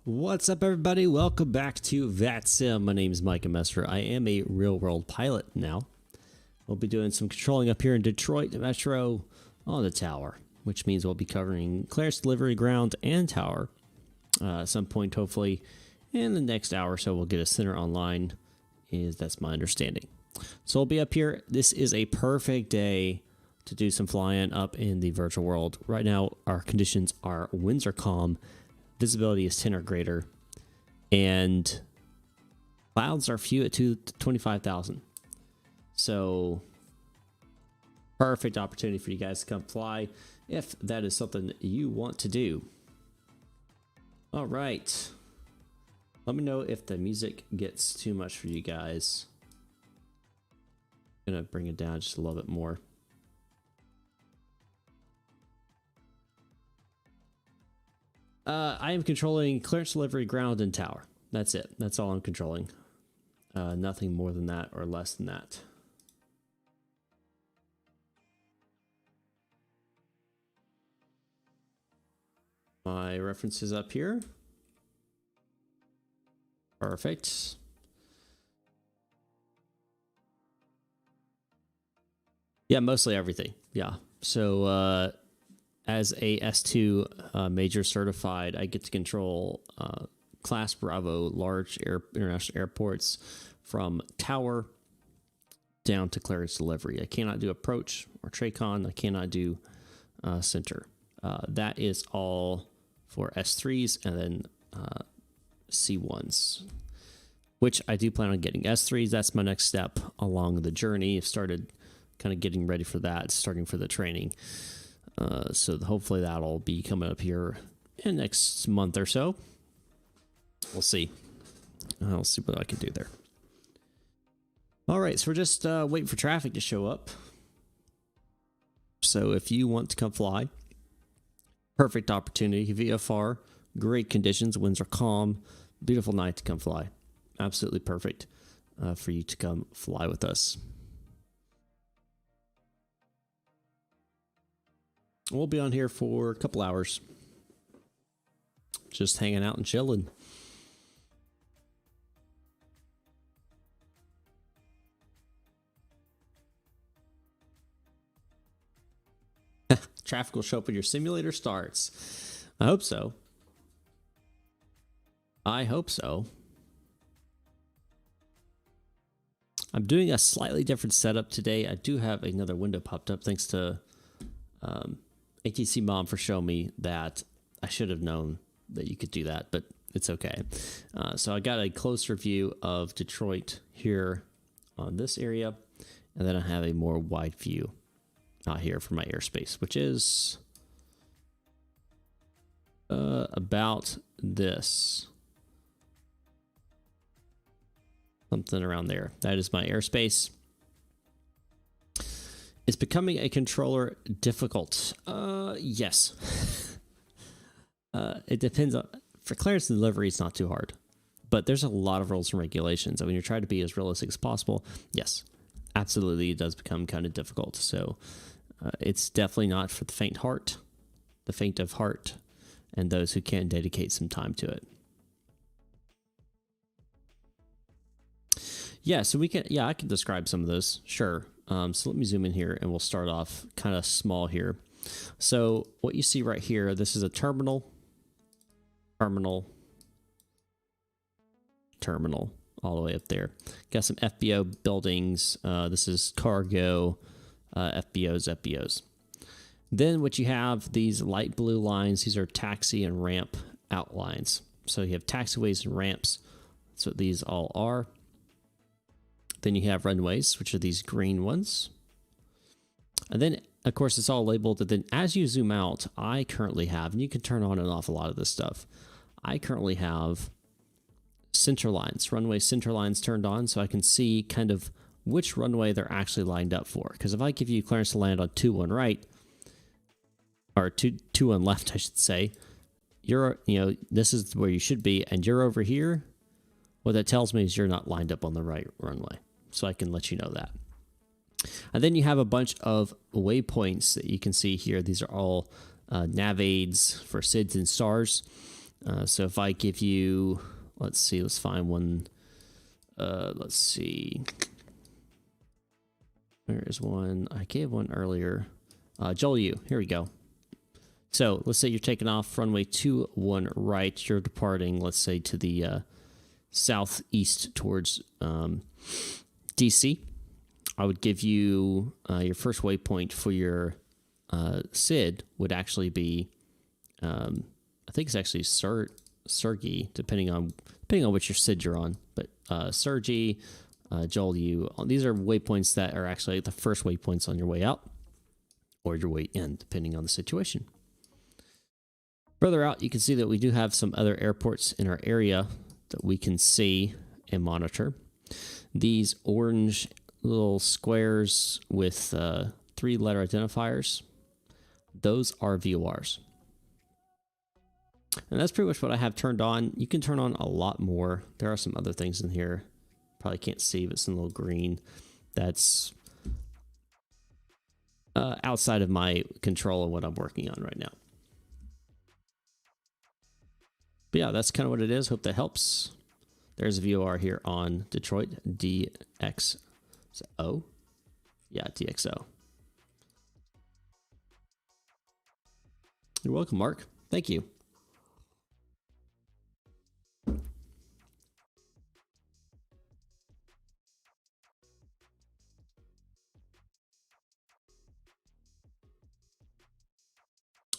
What's up, everybody? Welcome back to VATSIM. My name is Micah Messer. I am a real-world pilot now. We'll be doing some controlling up here in Detroit Metro on the tower, which means we'll be covering clearance delivery ground and tower at some point, hopefully. In the next hour or so, we'll get a center online. That's my understanding. So we'll be up here. This is a perfect day to do some flying up in the virtual world. Right now, our conditions are winds are calm. Visibility is 10 or greater, and clouds are few at 25,000. So, perfect opportunity for you guys to come fly if that is something you want to do. All right. Let me know if the music gets too much for you guys. I'm going to bring it down just a little bit more. I am controlling clearance delivery, ground, and tower. That's it. That's all I'm controlling. Nothing more than that or less than that. My references up here. Perfect. Yeah, mostly everything. Yeah. So, as a S2 major certified, I get to control Class Bravo large international airports from tower down to clearance delivery. I cannot do approach or TRACON. I cannot do center. That is all for S3s and then C1s, which I do plan on getting. S3s, that's my next step along the journey. I've started kind of getting ready for that, starting for the training. So hopefully that'll be coming up here in the next month or so. We'll see. I'll see what I can do there. All right, so we're just waiting for traffic to show up. So if you want to come fly, perfect opportunity. VFR, great conditions. Winds are calm. Beautiful night to come fly. Absolutely perfect for you to come fly with us. We'll be on here for a couple hours. Just hanging out and chilling. Traffic will show up when your simulator starts. I hope so. I hope so. I'm doing a slightly different setup today. I do have another window popped up thanks to ATC Mom for showing me that. I should have known that you could do that, but it's okay. So I got a closer view of Detroit here on this area, and then I have a more wide view out here for my airspace, which is about this. Something around there. That is my airspace. Is becoming a controller difficult? Yes. It depends on, for clearance and delivery, it's not too hard, but there's a lot of rules and regulations. I mean, you're trying to be as realistic as possible. Yes, absolutely. It does become kind of difficult. So it's definitely not for the faint of heart, and those who can dedicate some time to it. Yeah, so we can, I can describe some of those. Sure. So let me zoom in here and we'll start off kind of small here. So what you see right here, this is a terminal, all the way up there. Got some FBO buildings. This is cargo, FBOs. Then what you have, these light blue lines, these are taxi and ramp outlines. So you have taxiways and ramps. That's what these all are. Then you have runways, which are these green ones. And then, of course, it's all labeled. And then as you zoom out, I currently have, and you can turn on and off a lot of this stuff. I currently have center lines, runway center lines turned on, so I can see kind of which runway they're actually lined up for. Because if I give you clearance to land on 2-1 right, or 2-1 left, I should say, this is where you should be, and you're over here, what that tells me is you're not lined up on the right runway. So I can let you know that. And then you have a bunch of waypoints that you can see here. These are all nav aids for SIDS and STARS. So if I give you, let's see, let's find one. Let's see. There is one. I gave one earlier. Joel U. Here we go. So let's say you're taking off runway 21 right. You're departing, let's say, to the southeast towards DC. I would give you your first waypoint for your SID would actually be, I think it's actually Sergey, depending on which your SID you're on. But Sergey, Joel U, these are waypoints that are actually the first waypoints on your way out or your way in, depending on the situation. Further out, you can see that we do have some other airports in our area that we can see and monitor. These orange little squares with 3-letter identifiers, those are VORs. And that's pretty much what I have turned on. You can turn on a lot more. There are some other things in here. Probably can't see, but it's in a little green. That's outside of my control of what I'm working on right now. But yeah, that's kind of what it is. Hope that helps. There's a VOR here on Detroit, DXO. Yeah, DXO. You're welcome, Mark. Thank you.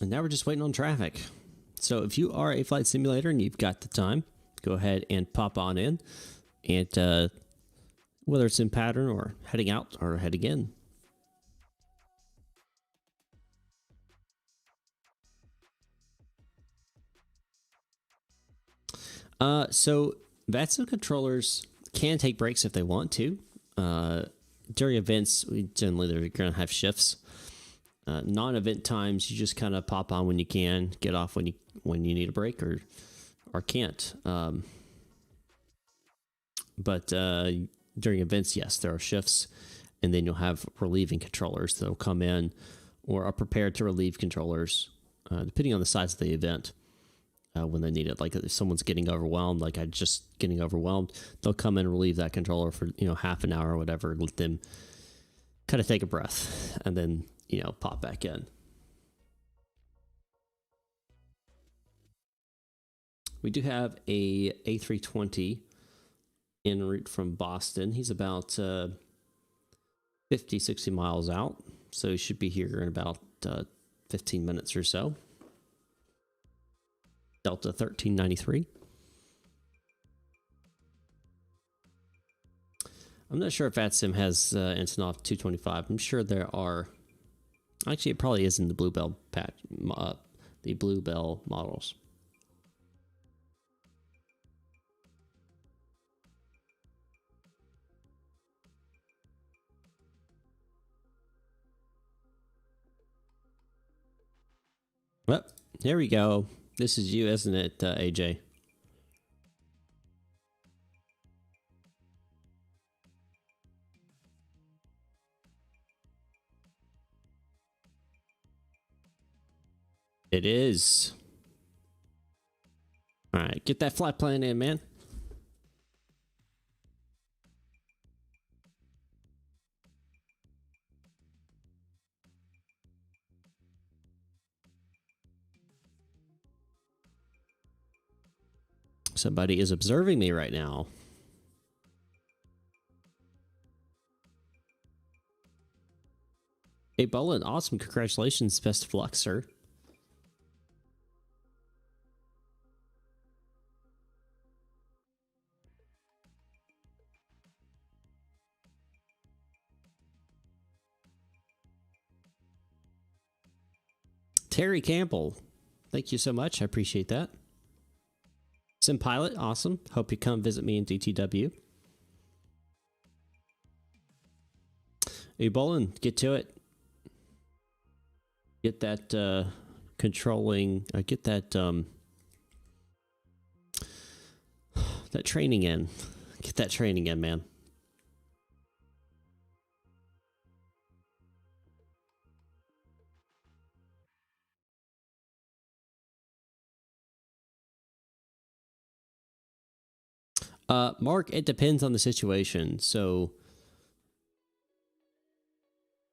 And now we're just waiting on traffic. So if you are a flight simulator and you've got the time, go ahead and pop on in. And whether it's in pattern or heading out or heading in. So VATSIM controllers can take breaks if they want to. During events, generally they're going to have shifts. Non-event times, you just kind of pop on when you can, get off when you need a break or can't. But during events, yes, there are shifts, and then you'll have relieving controllers that'll come in or are prepared to relieve controllers, depending on the size of the event. When they need it, like if someone's getting overwhelmed, like I just getting overwhelmed, they'll come in and relieve that controller for half an hour or whatever, let them kind of take a breath, and then pop back in. We do have a A320 en route from Boston. He's about 50, 60 miles out, so he should be here in about 15 minutes or so. Delta 1393. I'm not sure if VATSIM has Antonov 225. I'm sure there are. Actually, it probably is in the Bluebell patch, the Bluebell models. Well, here we go. This is you, isn't it, AJ? It is. All right, get that flight plan in, man. Somebody is observing me right now. Hey, Bolin, awesome. Congratulations. Best of luck, sir. Terry Campbell, thank you so much. I appreciate that. Sim Pilot, awesome. Hope you come visit me in DTW. Hey, Bolin, get to it. Get that controlling. Get that that training in. Get that training in, man. Mark, it depends on the situation. So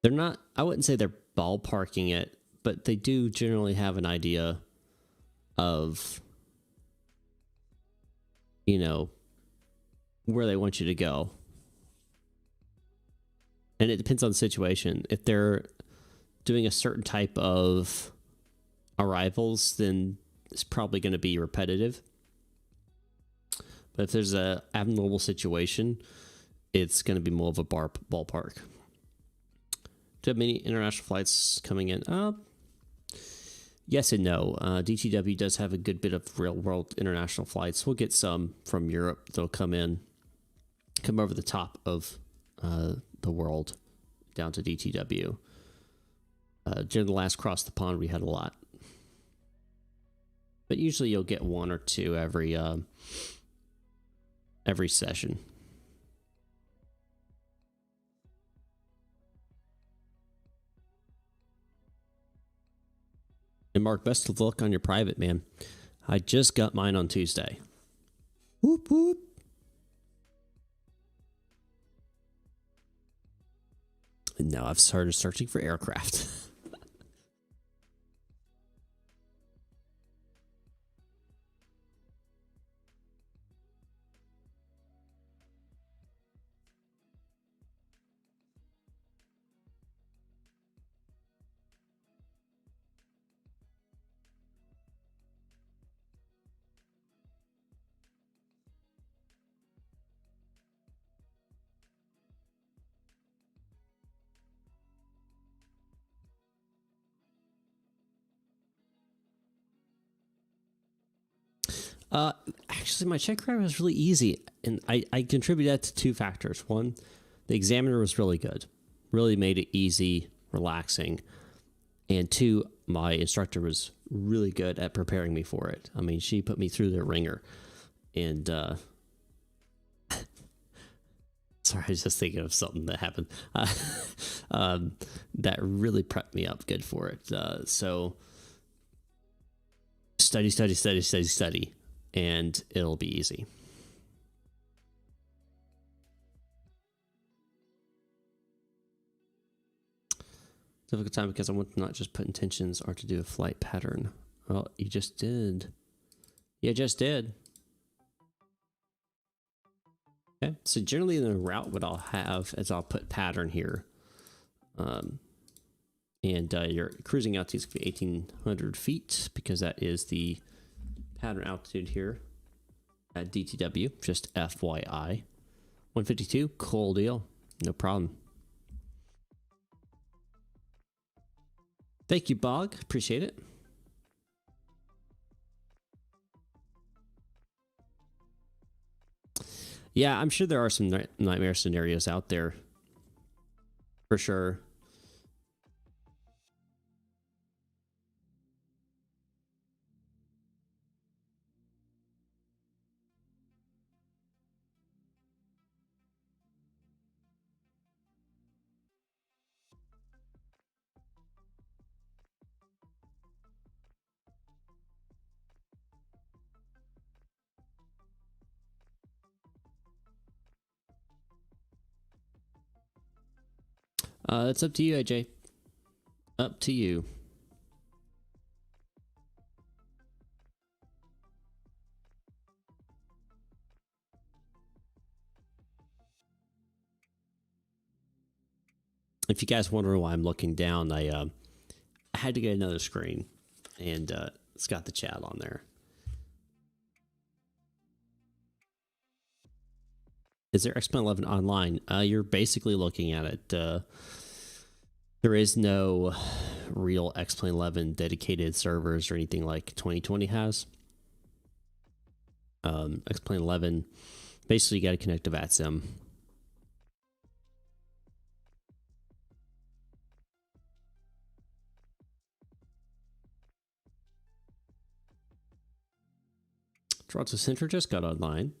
they're not, I wouldn't say they're ballparking it, but they do generally have an idea of, you know, where they want you to go. And it depends on the situation. If they're doing a certain type of arrivals, then it's probably going to be repetitive. But if there's a abnormal situation, it's going to be more of a ballpark. Do you have many international flights coming in? Yes and no. DTW does have a good bit of real-world international flights. We'll get some from Europe. They'll come over the top of the world down to DTW. During the last cross the pond, we had a lot. But usually you'll get one or two every session. And Mark, best of luck on your private, man. I just got mine on Tuesday. Whoop, whoop. And now I've started searching for aircraft. Actually, my check ride was really easy, and I contribute that to two factors. One, the examiner was really good, really made it easy, relaxing, and two, my instructor was really good at preparing me for it. I mean, she put me through the ringer, and sorry, I was just thinking of something that happened that really prepped me up good for it. So study, and it'll be easy. Difficult time because I want to not just put intentions or to do a flight pattern. Well, you just did. You just did. Okay, so generally in the route, what I'll have is I'll put pattern here. And your cruising altitude is going to be 1,800 feet because that is the pattern altitude here at DTW, just FYI. 152, cool deal. No problem. Thank you, Bog. Appreciate it. Yeah, I'm sure there are some nightmare scenarios out there. For sure. It's up to you, AJ. Up to you. If you guys wonder why I'm looking down, I had to get another screen, and it's got the chat on there. Is there X-Plane 11 online? You're basically looking at it. There is no real X-Plane 11 dedicated servers or anything like 2020 has. X-Plane 11, basically you got to connect to VATSIM. Toronto Center just got online.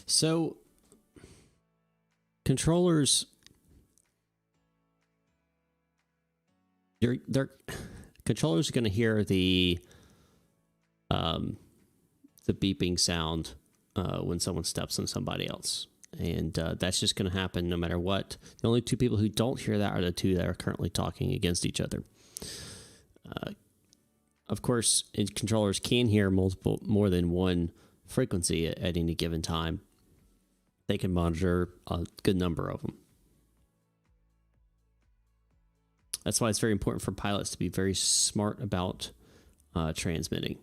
So controllers, they're controllers are going to hear the beeping sound when someone steps on somebody else, and that's just going to happen no matter what. The only two people who don't hear that are the two that are currently talking against each other. Of course, controllers can hear more than one frequency at any given time. They can monitor a good number of them. That's why it's very important for pilots to be very smart about transmitting.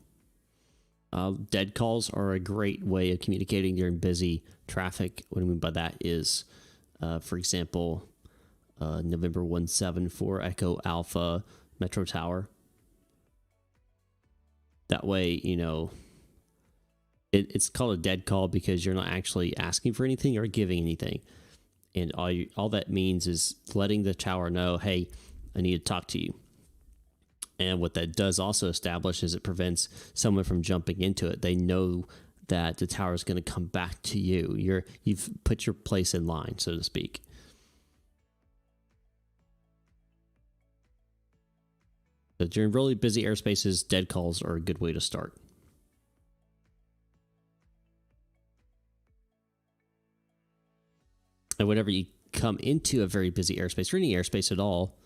Dead calls are a great way of communicating during busy traffic. What I mean by that is, for example, November 174 Echo Alpha Metro Tower. That way, you know, it's called a dead call because you're not actually asking for anything or giving anything. And all that means is letting the tower know, hey, I need to talk to you. And what that does also establish is it prevents someone from jumping into it. They know that the tower is going to come back to you. You've put your place in line, so to speak. So during really busy airspaces, dead calls are a good way to start. And whenever you come into a very busy airspace, or any airspace at all,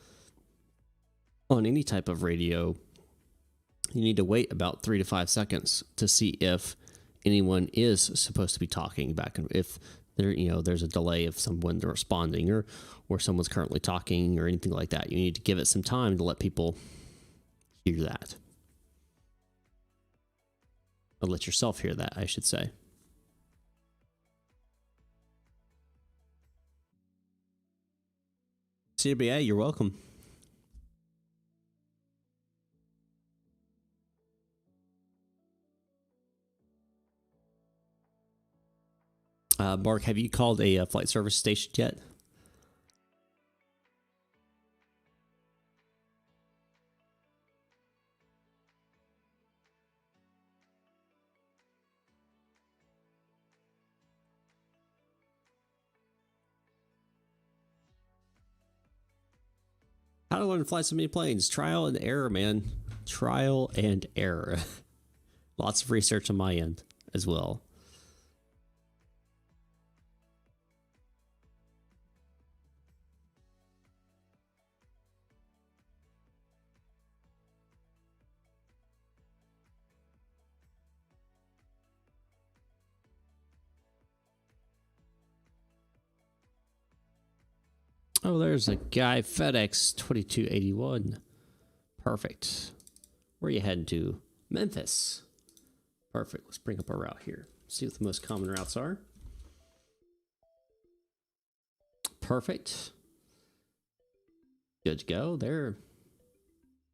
on any type of radio, you need to wait about 3 to 5 seconds to see if anyone is supposed to be talking back, and if there's a delay of someone responding, or someone's currently talking or anything like that. You need to give it some time to let people hear that. Or let yourself hear that, I should say. CWA, you're welcome. Mark, have you called a flight service station yet? How to learn to fly so many planes? Trial and error, man. Trial and error. Lots of research on my end as well. Oh, there's a guy, FedEx 2281. Perfect. Where are you heading to? Memphis. Perfect. Let's bring up our route here. See what the most common routes are. Perfect. Good to go there.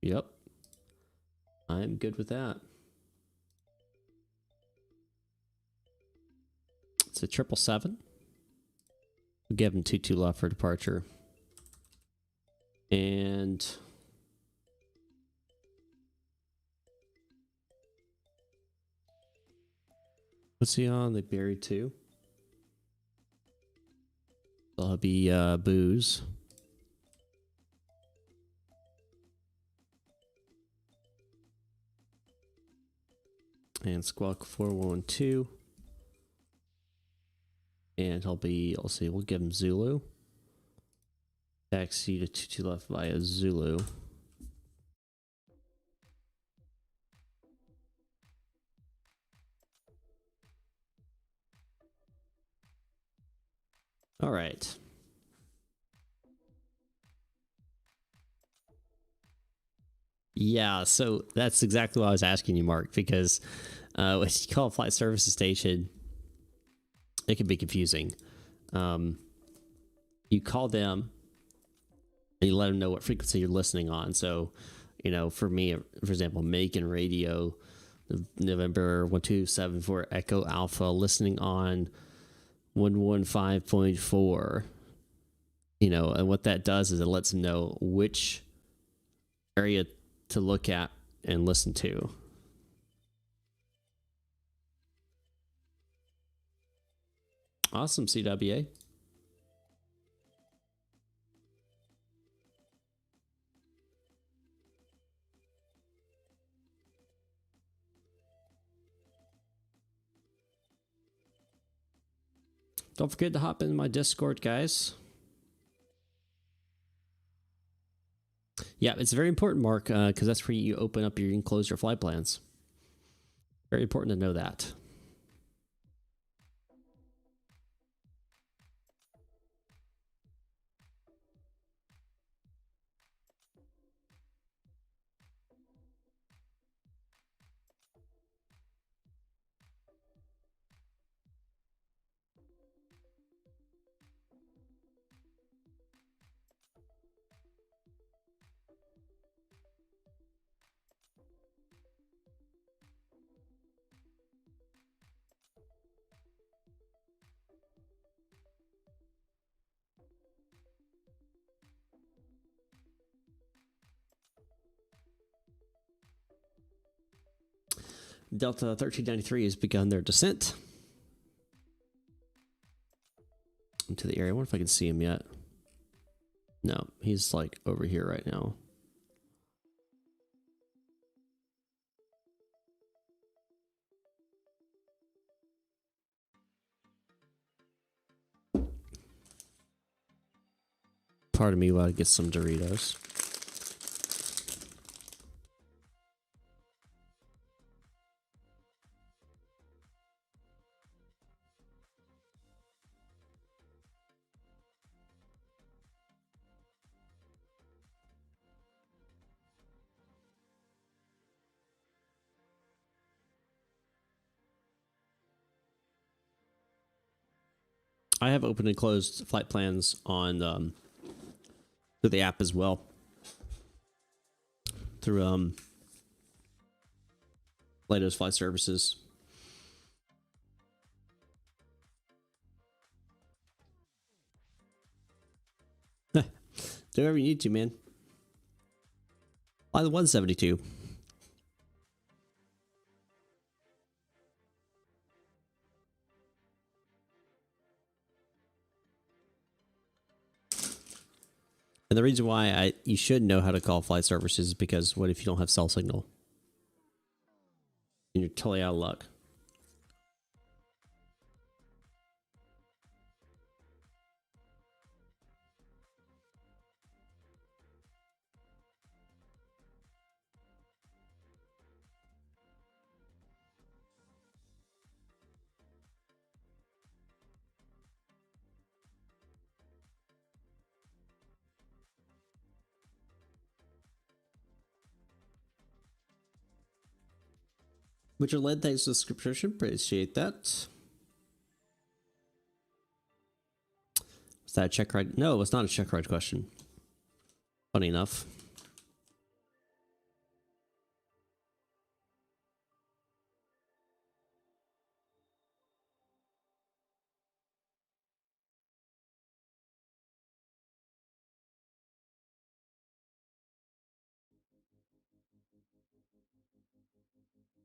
Yep. I'm good with that. It's a 777. We'll give him 22 left for departure. And what's he on? They buried 2. There'll be booze. And Squawk 412. And let's see, we'll give him Zulu. Taxi to 22 left via Zulu. All right. Yeah, so that's exactly what I was asking you, Mark, because when you call a flight services station, it can be confusing. You call them and you let them know what frequency you're listening on. So, for me, for example, Macon Radio, November 1274 Echo Alpha, listening on 115.4. And what that does is it lets them know which area to look at and listen to. Awesome, CWA. Don't forget to hop in my Discord, guys. Yeah, it's very important, Mark, because that's where you open up and close your flight plans. Very important to know that. Delta 1393 has begun their descent into the area. I wonder if I can see him yet. No, he's like over here right now. Pardon me while I get some Doritos. I have opened and closed flight plans on through the app as well. Through Plato's Flight Services. Do whatever you need to, man. Fly the 172. And the reason why you should know how to call flight services is because what if you don't have cell signal? And you're totally out of luck. Richard Led, thanks for the subscription. Appreciate that. Was that a check ride? No, it was not a check ride question. Funny enough.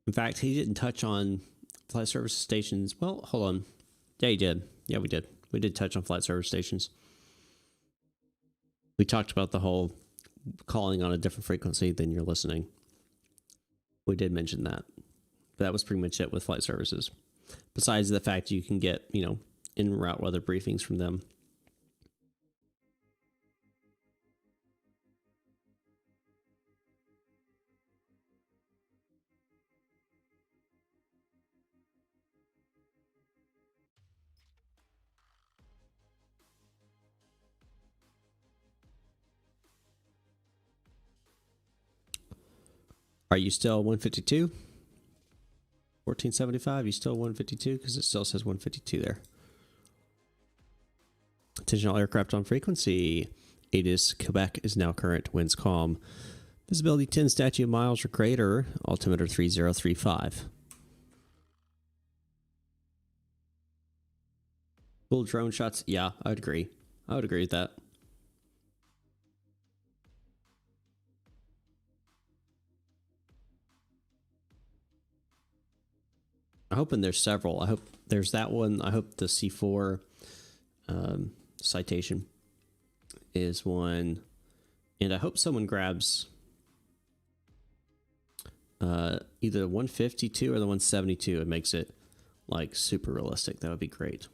In fact, he didn't touch on flight service stations. Well, hold on. Yeah, he did. Yeah, we did. We did touch on flight service stations. We talked about the whole calling on a different frequency than you're listening. We did mention that. But that was pretty much it with flight services. Besides the fact you can get, en route weather briefings from them. Are you still 152? 1475? You still 152? Because it still says 152 there. Attention all aircraft on frequency. ATIS Quebec is now current. Winds calm. Visibility 10 statute miles or greater. Altimeter 3035. Full drone shots? Yeah, I would agree. I would agree with that. I'm hoping there's several. I hope there's that one. I hope the C4 citation is one, and I hope someone grabs either the 152 or the 172. It makes it like super realistic. That would be great.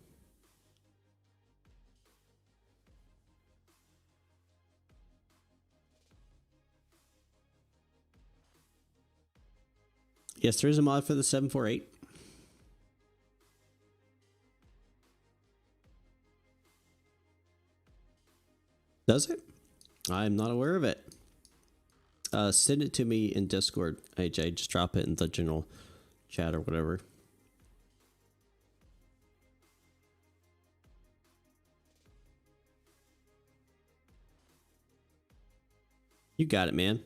Yes, there is a mod for the 748. Does it? I'm not aware of it. Send it to me in Discord, AJ. Just drop it in the general chat or whatever. You got it, man.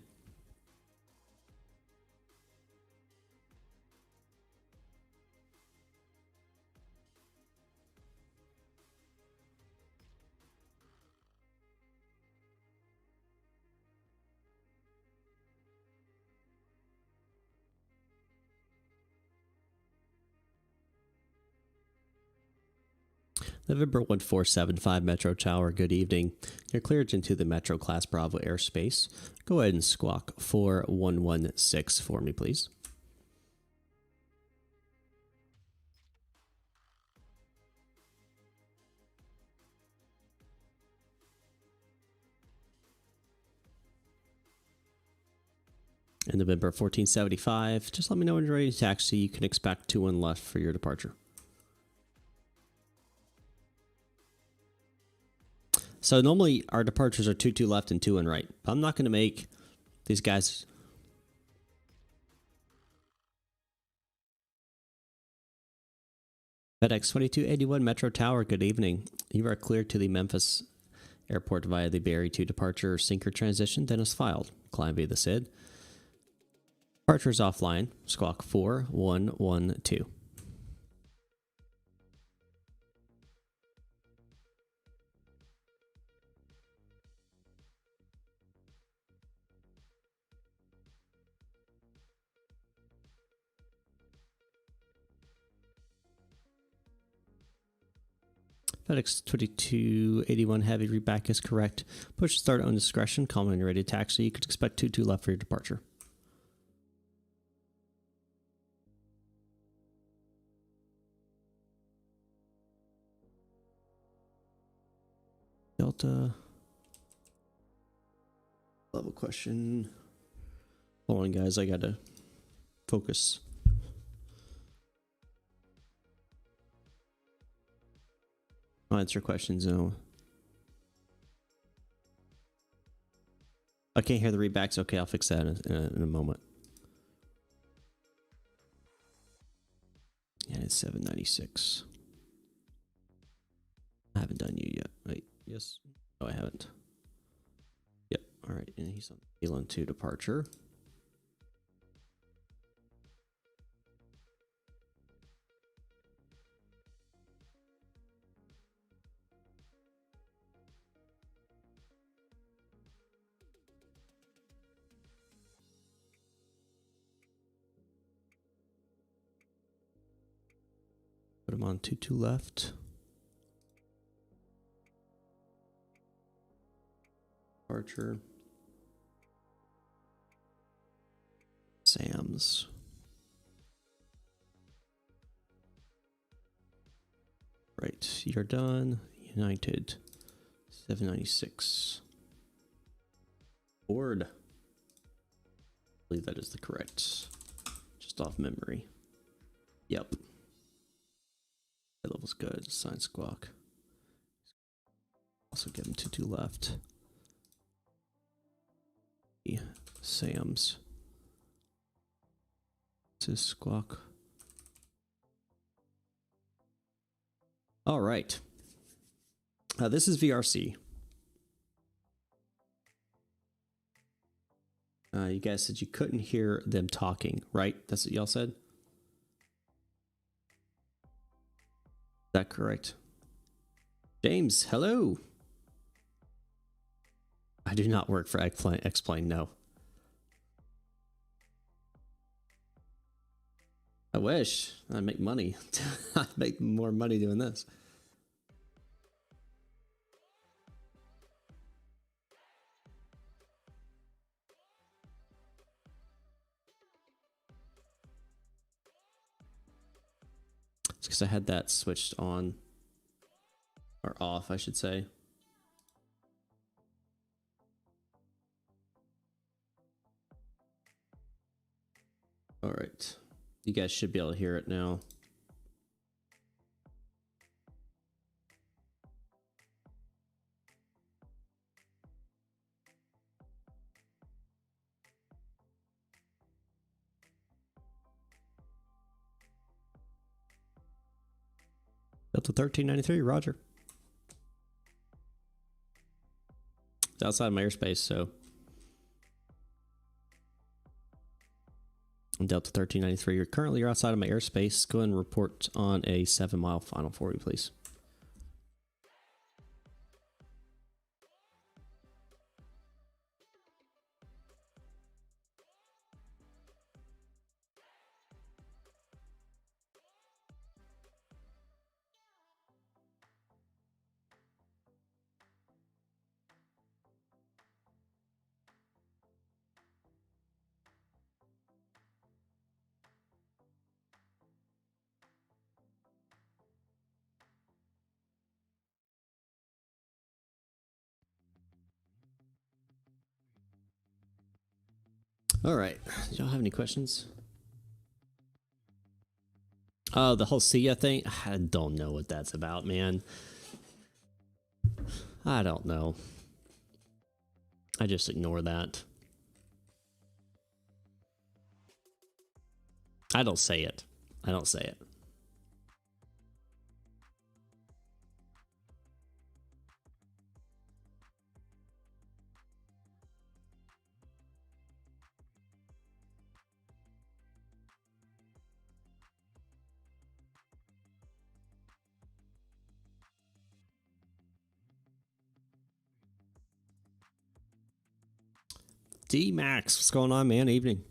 November 1475 Metro Tower, good evening. You're cleared into the Metro Class Bravo airspace. Go ahead and squawk 4116 for me, please. And November 1475, just let me know when you're ready to taxi. You can expect 21 left for your departure. So normally our departures are 22 left and 2 right. I'm not going to make these guys. FedEx 2281 Metro Tower, good evening. You are cleared to the Memphis airport via the Barry 2 departure sinker transition. Then is filed. Climb via the SID. Departure is offline. Squawk 4112. FedEx 2281 Heavy, readback is correct. Push start on discretion. Call when you're ready to taxi. You could expect 22 left for your departure. Delta. Level question. Hold on, guys. I gotta focus. I'll answer questions now. I can't hear the readbacks. Okay, I'll fix that in a moment. Yeah, it's 796. I haven't done you yet. Wait, yes. Oh, I haven't. Yep. All right, and he's on Elon 2 departure. Put him on 22 left. Departure. Sam's. Right, you're done. United. 796. Board. I believe that is the correct. Just off memory. Yep. That level's good. Sign squawk. Also give him 22 left. Sam's. This is squawk. All right. This is VRC. You guys said you couldn't hear them talking, right? That's what y'all said? Is that correct? James, hello. I do not work for Explain, no. I wish I'd make money. I'd make more money doing this. It's because I had that switched on. Or off, I should say. All right. You guys should be able to hear it now. Delta 1393, roger. It's outside my airspace, so. Delta 1393, you're outside of my airspace. Go ahead and report on a 7-mile final for you, please. All right. Do y'all have any questions? Oh, the whole SIA thing? I don't know what that's about, man. I don't know. I just ignore that. I don't say it. I don't say it. D-Max, what's going on, man? Evening.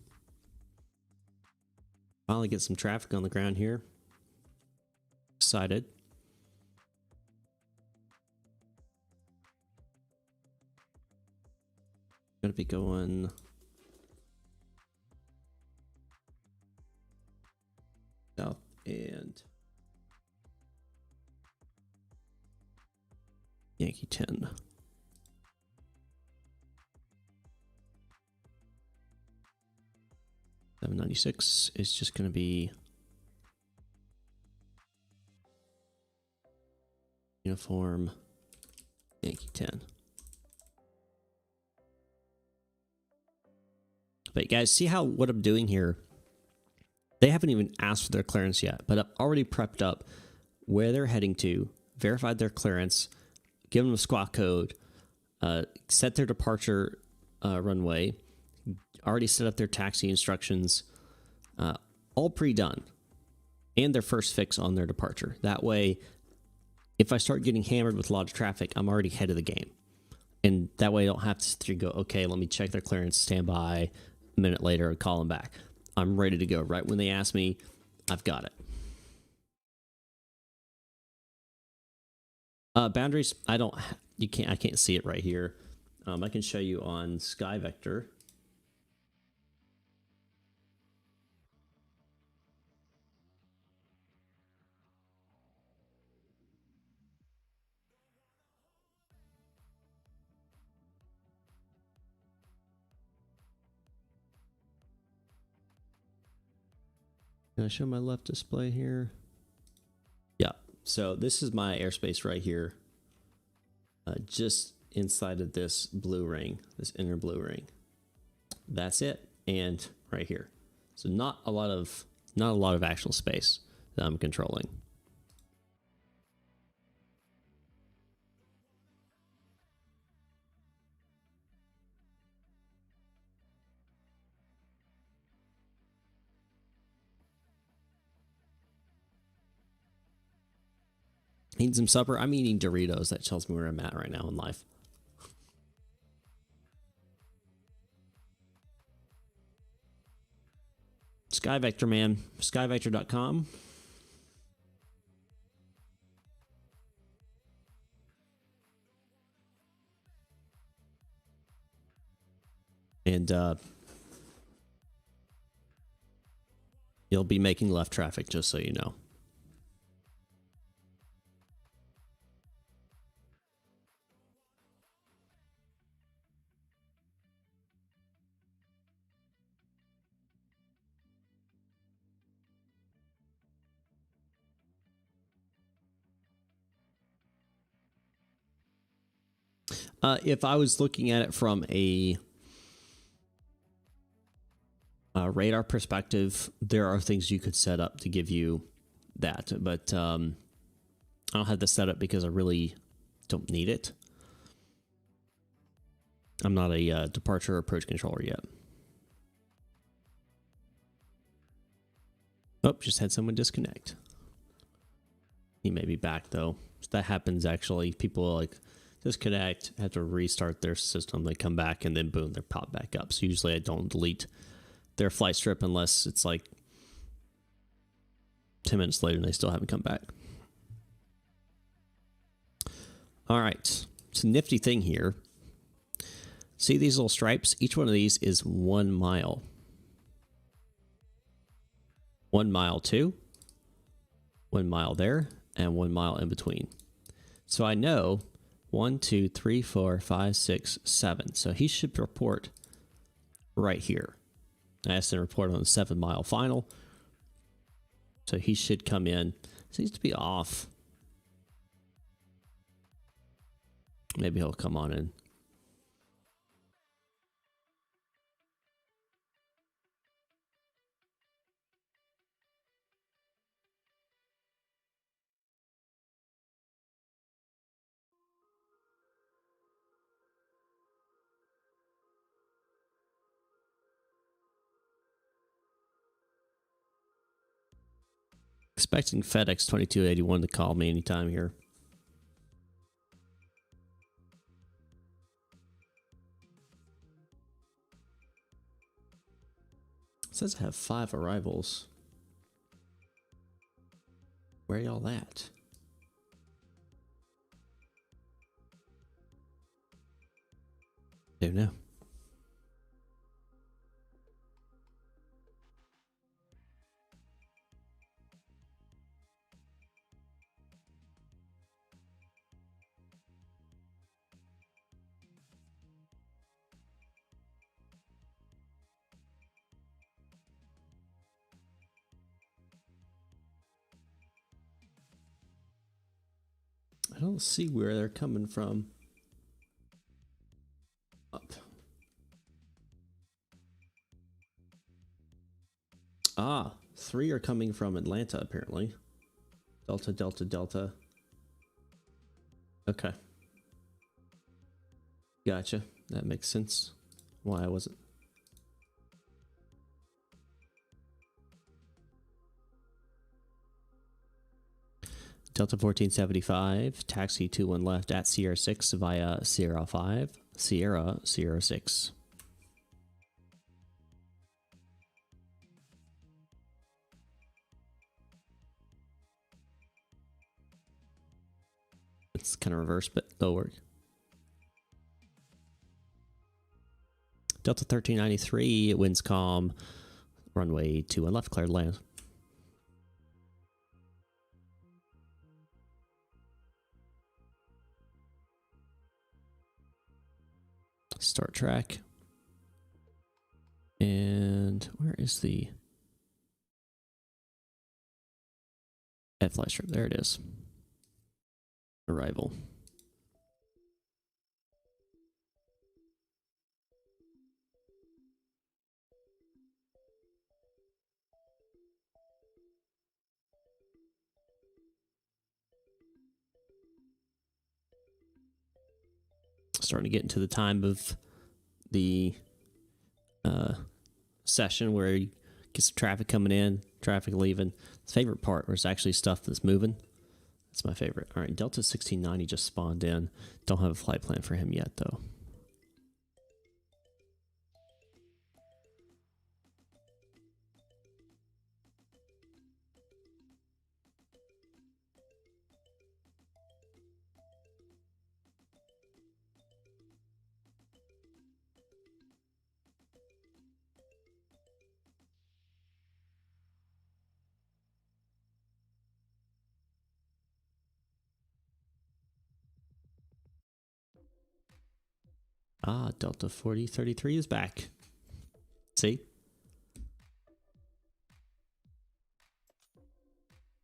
Finally get some traffic on the ground here. Excited. Gonna be going south and Yankee 10. $7.96 is just going to be uniform Yankee 10. But guys, see how what I'm doing here? They haven't even asked for their clearance yet, but I've already prepped up where they're heading to, verified their clearance, given them a squawk code, set their departure runway, already set up their taxi instructions, all pre-done, and their first fix on their departure. That way, if I start getting hammered with a lot of traffic, I'm already ahead of the game. And that way I don't have to go, okay, let me check their clearance, stand by, a minute later, and call them back. I'm ready to go. Right when they ask me, I've got it. Boundaries, I can't see it right here. I can show you on SkyVector. Can I show my left display here? Yeah, so this is my airspace right here. Just inside of this blue ring, this inner blue ring. That's it, and right here. So not a lot of actual space that I'm controlling. Eating some supper. I'm eating Doritos. That tells me where I'm at right now in life. SkyVector, man. SkyVector.com. And you'll be making left traffic, just so you know. If I was looking at it from a radar perspective, there are things you could set up to give you that, but I don't have this set up because I really don't need it. I'm not a departure or approach controller yet. Oh, just had someone disconnect. He may be back though. So that happens actually. People like disconnect, have to restart their system, they come back, and then boom, they're popped back up. So usually I don't delete their flight strip unless it's like 10 minutes later and they still haven't come back. All right, it's a nifty thing here. See these little stripes? Each one of these is 1 mile. 1 mile two, 1 mile there, and 1 mile in between. So I know 1, 2, 3, 4, 5, 6, 7. So he should report right here. I asked him to report on the 7 mile final. So he should come in. Seems to be off. Maybe he'll come on in. Expecting FedEx 2281 to call me anytime here. It says I have 5 arrivals. Where y'all at? Don't know. I don't see where they're coming from. Up. Ah, 3 are coming from Atlanta, apparently. Delta, Delta, Delta. Okay. Gotcha. That makes sense. Why I wasn't. Delta 1475, taxi 21 left at Sierra 6 via Sierra 5, Sierra 6. It's kind of reverse, but it'll work. Delta 1393, winds calm, runway 21 left, cleared land. Start track. And where is the flight strip? There it is. Arrival. Starting to get into the time of the session where you get some traffic coming in, traffic leaving. The favorite part where it's actually stuff that's moving. That's my favorite. All right, Delta 1690 just spawned in. Don't have a flight plan for him yet, though. Ah, Delta 4033 is back. See?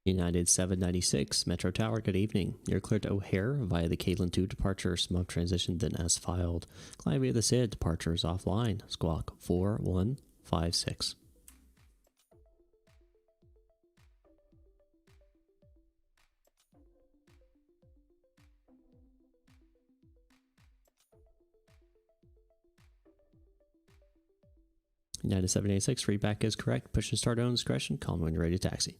United 796, Metro Tower, good evening. You're cleared to O'Hare via the Caitlin 2 departure, smug transition, then as filed. Climb via the SID, departure is offline. Squawk 4156. United 786, readback is correct. Push and start on discretion. Call me when you're ready to taxi.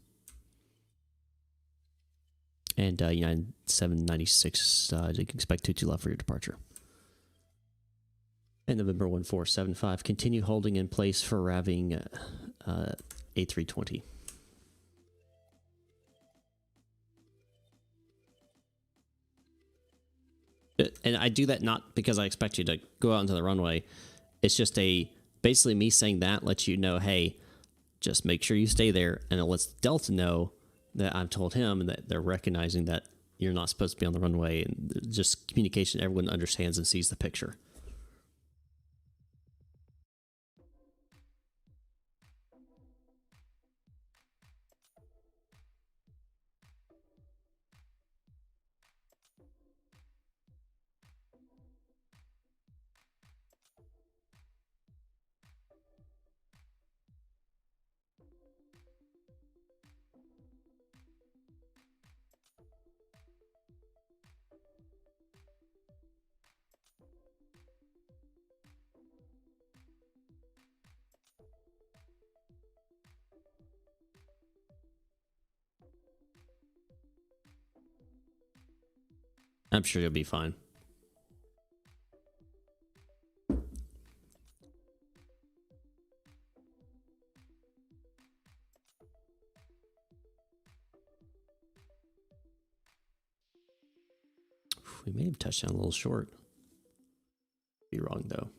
And United 796, expect 22 left for your departure. And November 1475, continue holding in place for raving A320. And I do that not because I expect you to go out into the runway. It's just basically me saying that lets you know, hey, just make sure you stay there. And it lets Delta know that I've told him and that they're recognizing that you're not supposed to be on the runway. And just communication, everyone understands and sees the picture. I'm sure you'll be fine. We may have touched down a little short. Be wrong though.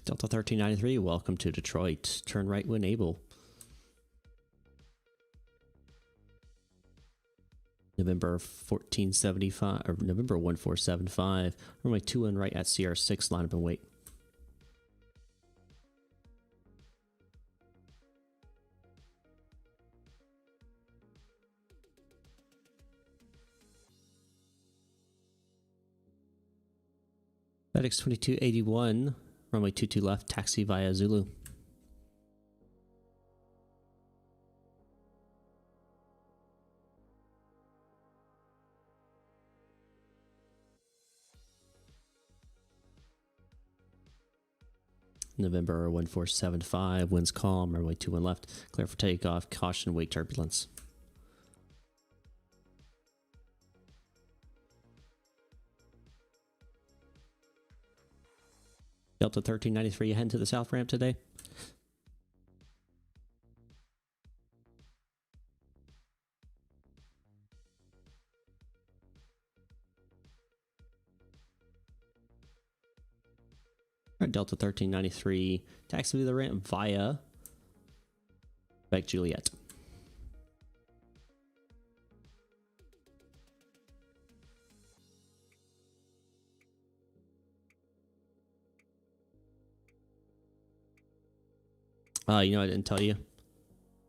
Delta 1393, welcome to Detroit. Turn right when able. November 1475 or November 1475. Runway 21 right at CR6. Line up and wait. FedEx 2281. Runway 22 left. Taxi via Zulu. November 1475, winds calm, runway 21 left, clear for takeoff, caution, wake turbulence. Delta 1393, heading to the south ramp today. Delta 1393, taxi to the ramp via Quebec Juliet. You know, I didn't tell you.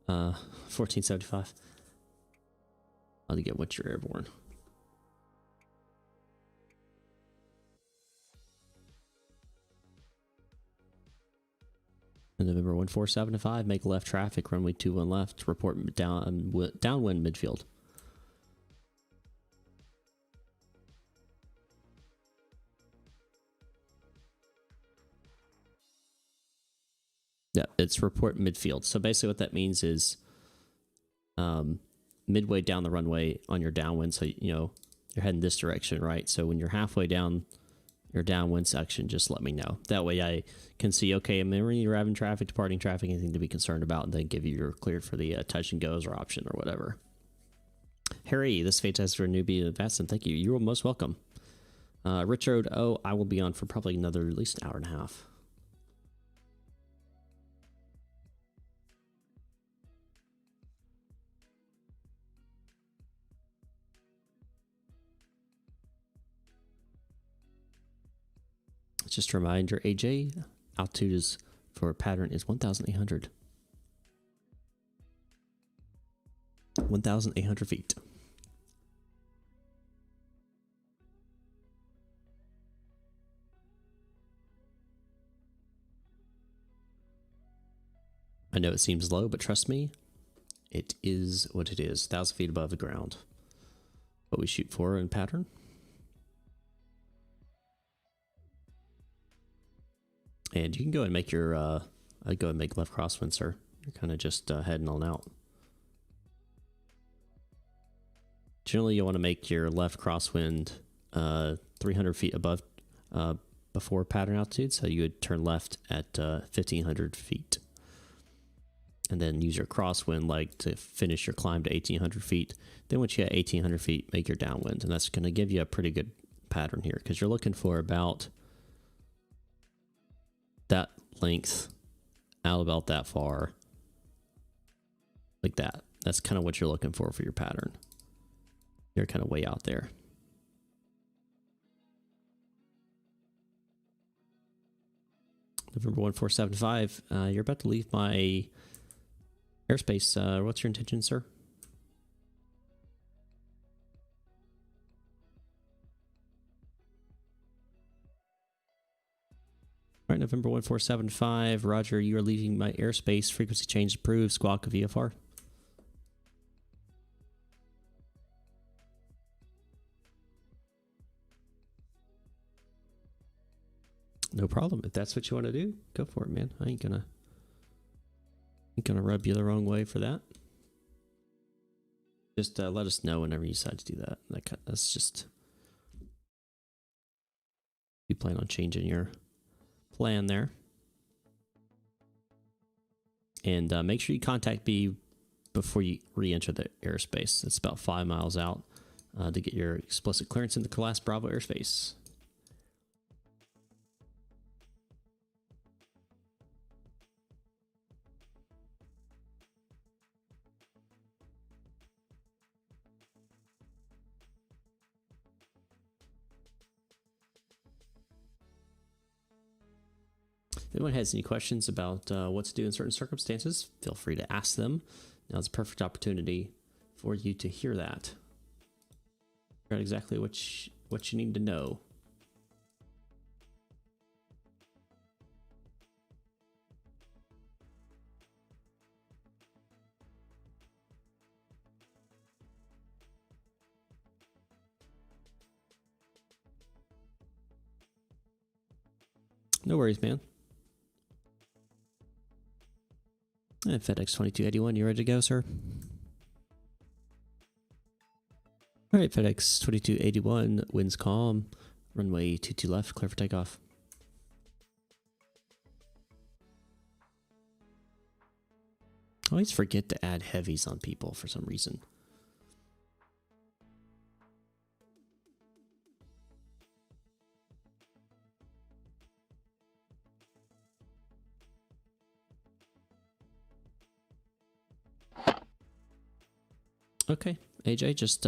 1475. I'll get what you're airborne. November 1475, make left traffic, runway 21 left, report downwind midfield. Yeah, it's report midfield. So basically what that means is midway down the runway on your downwind, so you know you're heading this direction, right? So when you're halfway down your downwind section, just let me know. That way I can see, okay, am you're having traffic, departing traffic, anything to be concerned about, and then give you your cleared for the touch and goes or option or whatever. Harry, this fate test for a newbie at VATSIM. Thank you. You're most welcome. Richard, I will be on for probably another at least an hour and a half. Just a reminder, AJ, altitude is for pattern is 1,800. 1,800 feet. I know it seems low, but trust me, it is what it is. 1,000 feet above the ground. What we shoot for in pattern. And you can go ahead and make your, I'd go ahead and make left crosswind, sir. You're kind of just heading on out. Generally, you want to make your left crosswind 300 feet above before pattern altitude. So you would turn left at 1,500 feet. And then use your crosswind leg to finish your climb to 1,800 feet. Then once you get 1,800 feet, make your downwind. And that's going to give you a pretty good pattern here because you're looking for about that length out about that far. Like that. That's kind of what you're looking for your pattern. You're kind of way out there. November 1475, you're about to leave my airspace. What's your intention, sir? All right, November 1475, Roger, you are leaving my airspace. Frequency change approved. Squawk of VFR. No problem. If that's what you want to do, go for it, man. I ain't gonna rub you the wrong way for that. Just let us know whenever you decide to do that. That's just you plan on changing your plan there. And make sure you contact me before you re-enter the airspace. It's about 5 miles out to get your explicit clearance in the Class Bravo airspace. If anyone has any questions about what to do in certain circumstances, feel free to ask them. Now's a perfect opportunity for you to hear that. Figure out exactly what you need to know. No worries, man. And FedEx 2281, you ready to go, sir? All right, FedEx 2281, winds calm, runway 22 left, clear for takeoff. I always forget to add heavies on people for some reason. Okay, AJ, just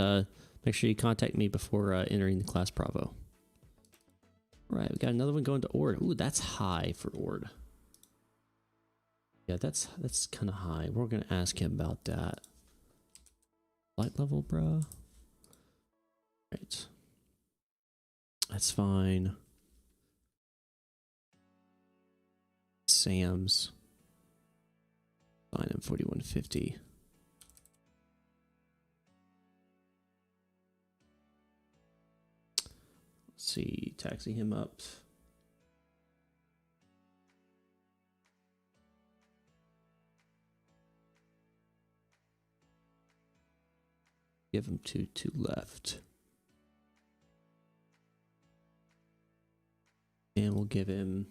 make sure you contact me before entering the Class Bravo. All right, we got another one going to Ord. Ooh, that's high for Ord. Yeah, that's kind of high. We're gonna ask him about that. Light level, bro. Right, that's fine. Sam's. Fine, I'm 4150. See, taxi him up. Give him two left. And we'll give him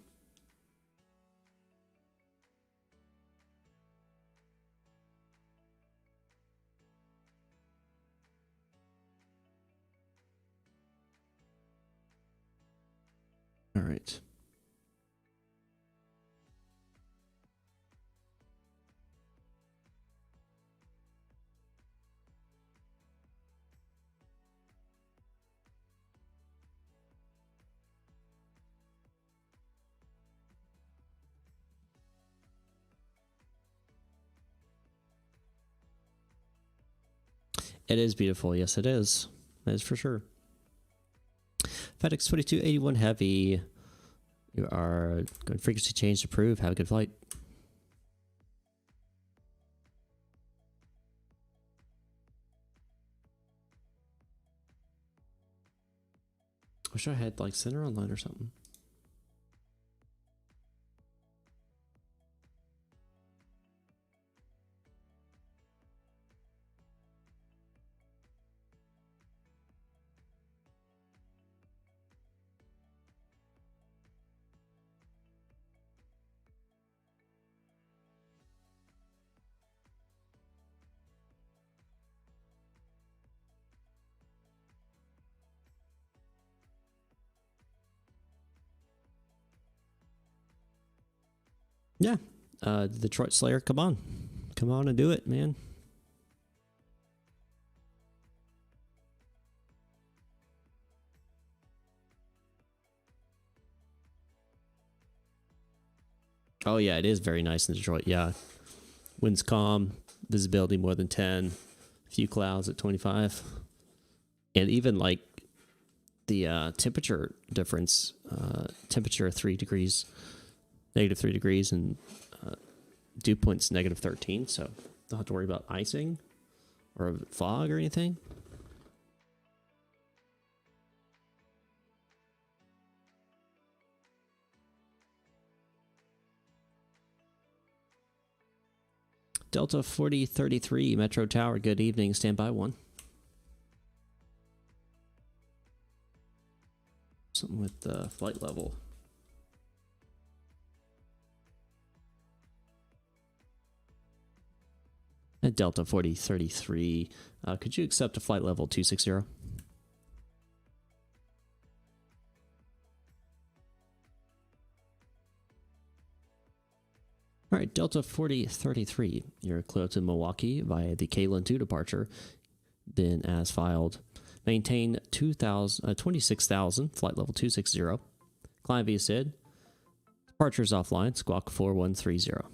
all right. It is beautiful. Yes, it is. That is for sure. FedEx 2281 Heavy. You are going frequency change approved. Have a good flight. Wish I had like Center Online or something. Yeah. Detroit Slayer, come on. Come on and do it, man. Oh, yeah, it is very nice in Detroit. Yeah. Winds calm, visibility more than 10, few clouds at 25. And even like the temperature difference, temperature 3 degrees, negative 3 degrees, and dew point's negative 13, so don't have to worry about icing or fog or anything. Delta 4033, Metro Tower, good evening, stand by 1. Something with the flight level. At Delta 4033, could you accept a flight level 260? All right, Delta 4033, you're clear to Milwaukee via the Kalen 2 departure, then as filed. Maintain 26,000, flight level 260. Climb via SID. Departures offline, squawk 4130.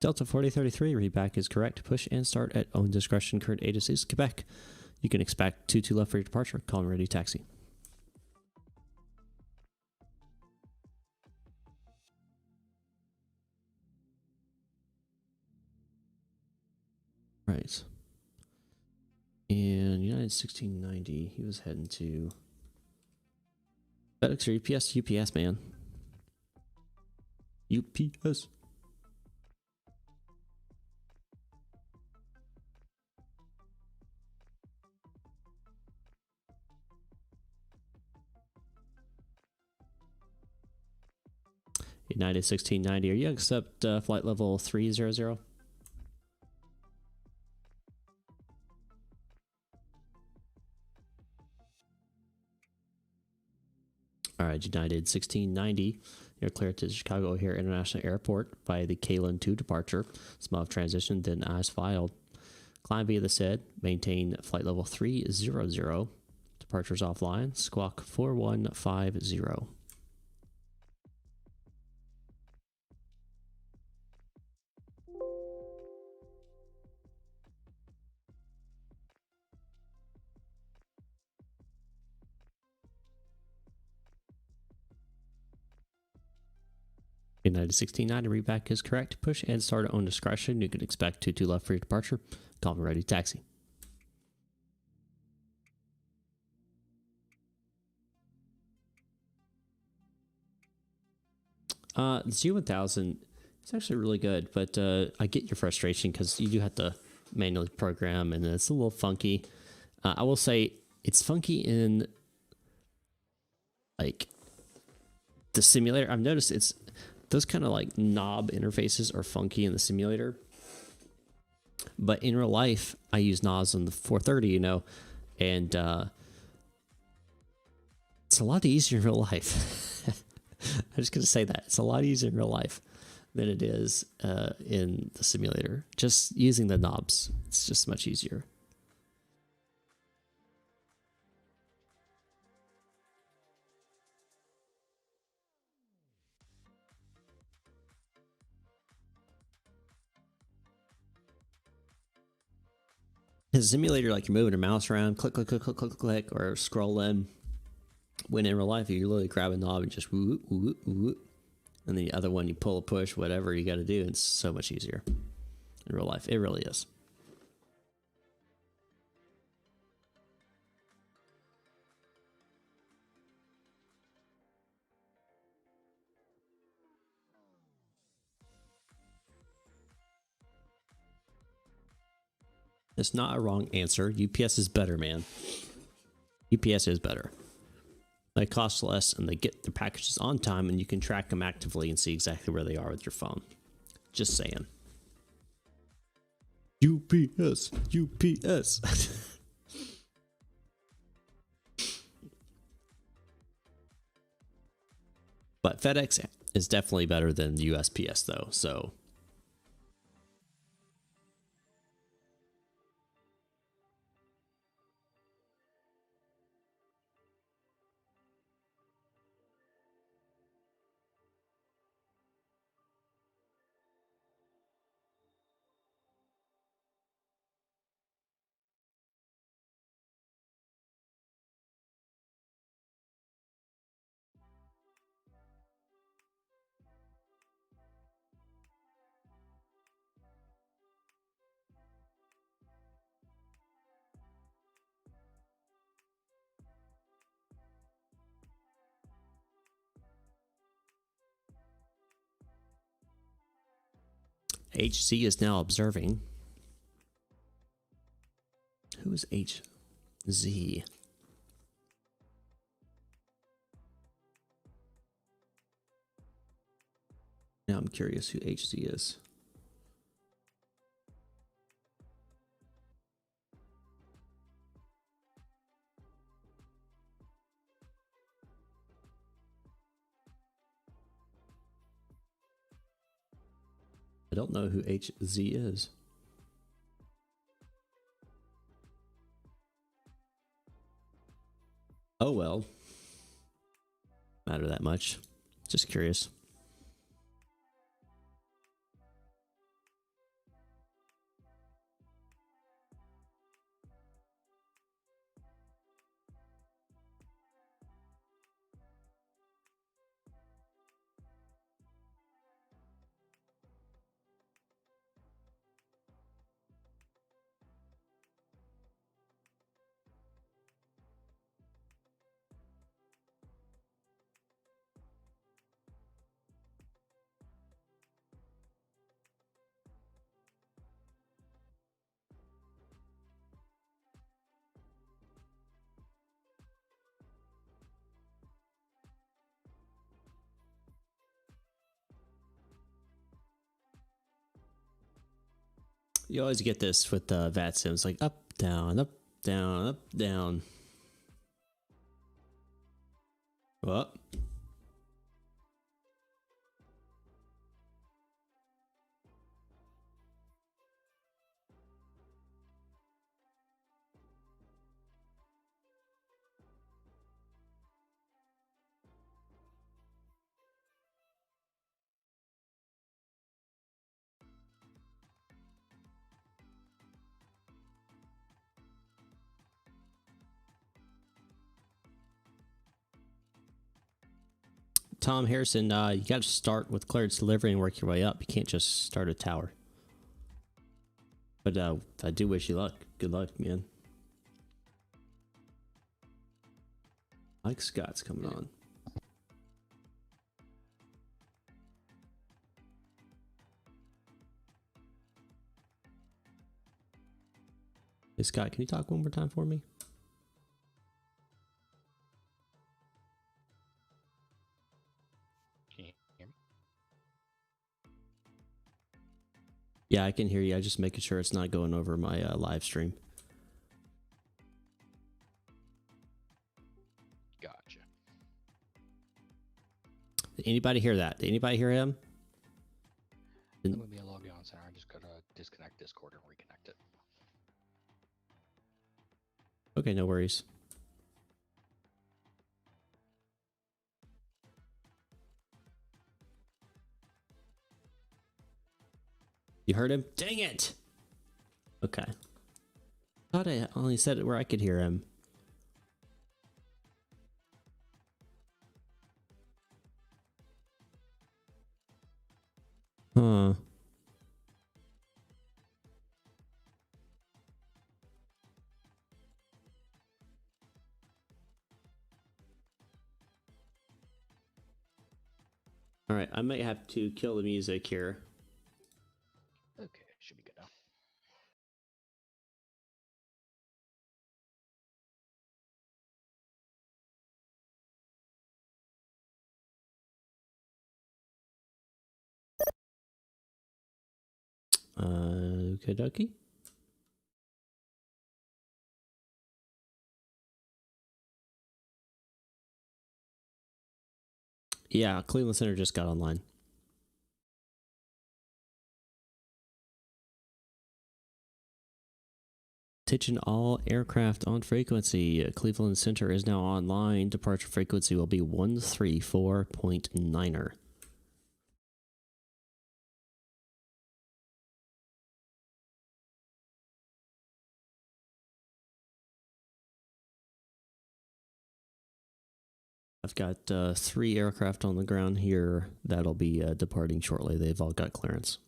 Delta 4033, readback is correct. Push and start at own discretion. Current ATC, Quebec. You can expect 22 left for your departure. Call and ready taxi. Right. And United 1690, he was heading to FedEx or UPS? UPS, man. UPS. United 1690, are you accept flight level 300? All right, United 1690, you're cleared to Chicago O'Hare International Airport via the Kalen 2 departure. Small of transition, then as filed. Climb via the SID, maintain flight level 300. Departures offline, squawk 4150. United 1690, readback is correct. Push and start at own discretion. You can expect 22 left for your departure. Call me ready taxi. The G1000 is actually really good, but I get your frustration because you do have to manually program, and it's a little funky. I will say it's funky in like the simulator. I've noticed it's those kind of like knob interfaces are funky in the simulator, but in real life, I use knobs on the 430, and it's a lot easier in real life. I'm just gonna say that it's a lot easier in real life. than it is in the simulator. Just using the knobs, it's just much easier. In the simulator, like you're moving your mouse around, click, click, click, click, click, click, or scrolling. When in real life, you literally grab a knob and just whoop, whoop, whoop. And the other one, you pull a push, whatever you got to do. It's so much easier in real life. It really is. It's not a wrong answer. UPS is better, man. UPS is better. They cost less and they get their packages on time, and you can track them actively and see exactly where they are with your phone. Just saying. UPS, UPS. But FedEx is definitely better than USPS though, so HC is now observing. Who is HZ? Now I'm curious who HZ is. I don't know who HZ is. Oh well. Matter that much. Just curious. You always get this with VATSIM. It's like up, down, up, down, up, down. Well, Tom Harrison, you got to start with clearance delivery and work your way up. You can't just start a tower. But I do wish you luck. Good luck, man. Mike Scott's coming on. Hey, Scott, can you talk one more time for me? Can you hear me? Yeah, I can hear you. I'm just making sure it's not going over my live stream. Gotcha. Did anybody hear that? Did anybody hear him? Then we'll be a log on center. I just gotta disconnect Discord and reconnect it. Okay, no worries. You heard him? Dang it! Okay. Thought I only said it where I could hear him. Huh. Alright, I might have to kill the music here. Okay, should be good now. Okay, dokie. Yeah, Cleveland Center just got online. Attention all aircraft on frequency. Cleveland Center is now online. Departure frequency will be 134.9er. I've got 3 aircraft on the ground here that'll be departing shortly. They've all got clearance.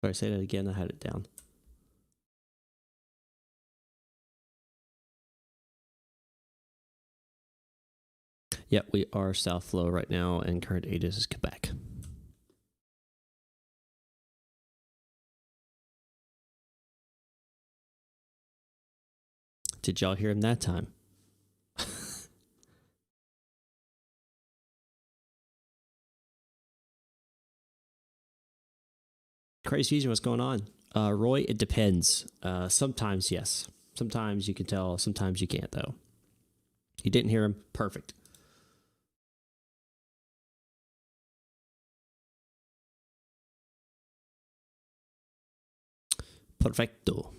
Sorry, say that again. I had it down. Yep, we are South Flow right now, and current ATC is Quebec. Did y'all hear him that time? Crazy Fusion, what's going on? Roy, it depends. Sometimes, yes. Sometimes you can tell, sometimes you can't, though. You didn't hear him? Perfect. Perfecto.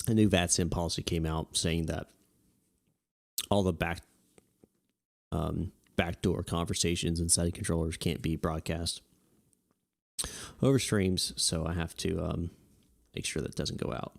A new VATSIM policy came out saying that all the backdoor conversations inside controllers can't be broadcast over streams, so I have to make sure that doesn't go out.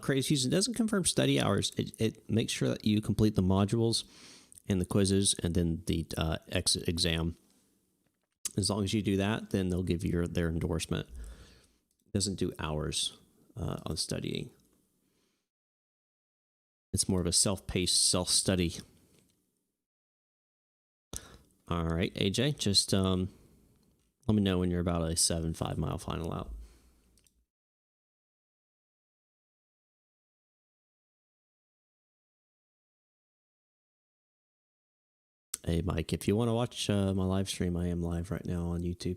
Crazy Fusion doesn't confirm study hours. It makes sure that you complete the modules and the quizzes and then the exit exam. As long as you do that, then they'll give you their endorsement. It doesn't do hours on studying. It's more of a self-paced, self-study. All right, AJ, just let me know when you're about a 7.5 mile final out. Hey, Mike, if you want to watch my live stream, I am live right now on YouTube.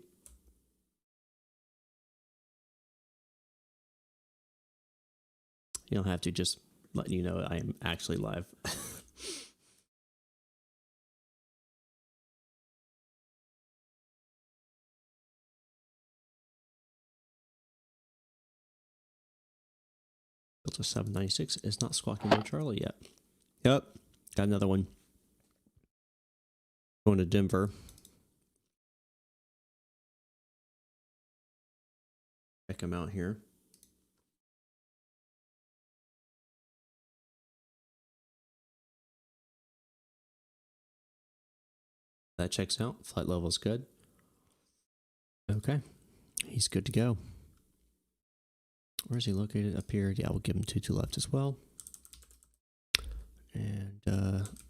You don't have to, just letting you know I am actually live. Delta 796 is not squawking no Charlie yet. Yep, got another one. Going to Denver. Check him out here. That checks out. Flight level is good. Okay, he's good to go. Where's he located? Up here. Yeah, we'll give him 2 to left as well. And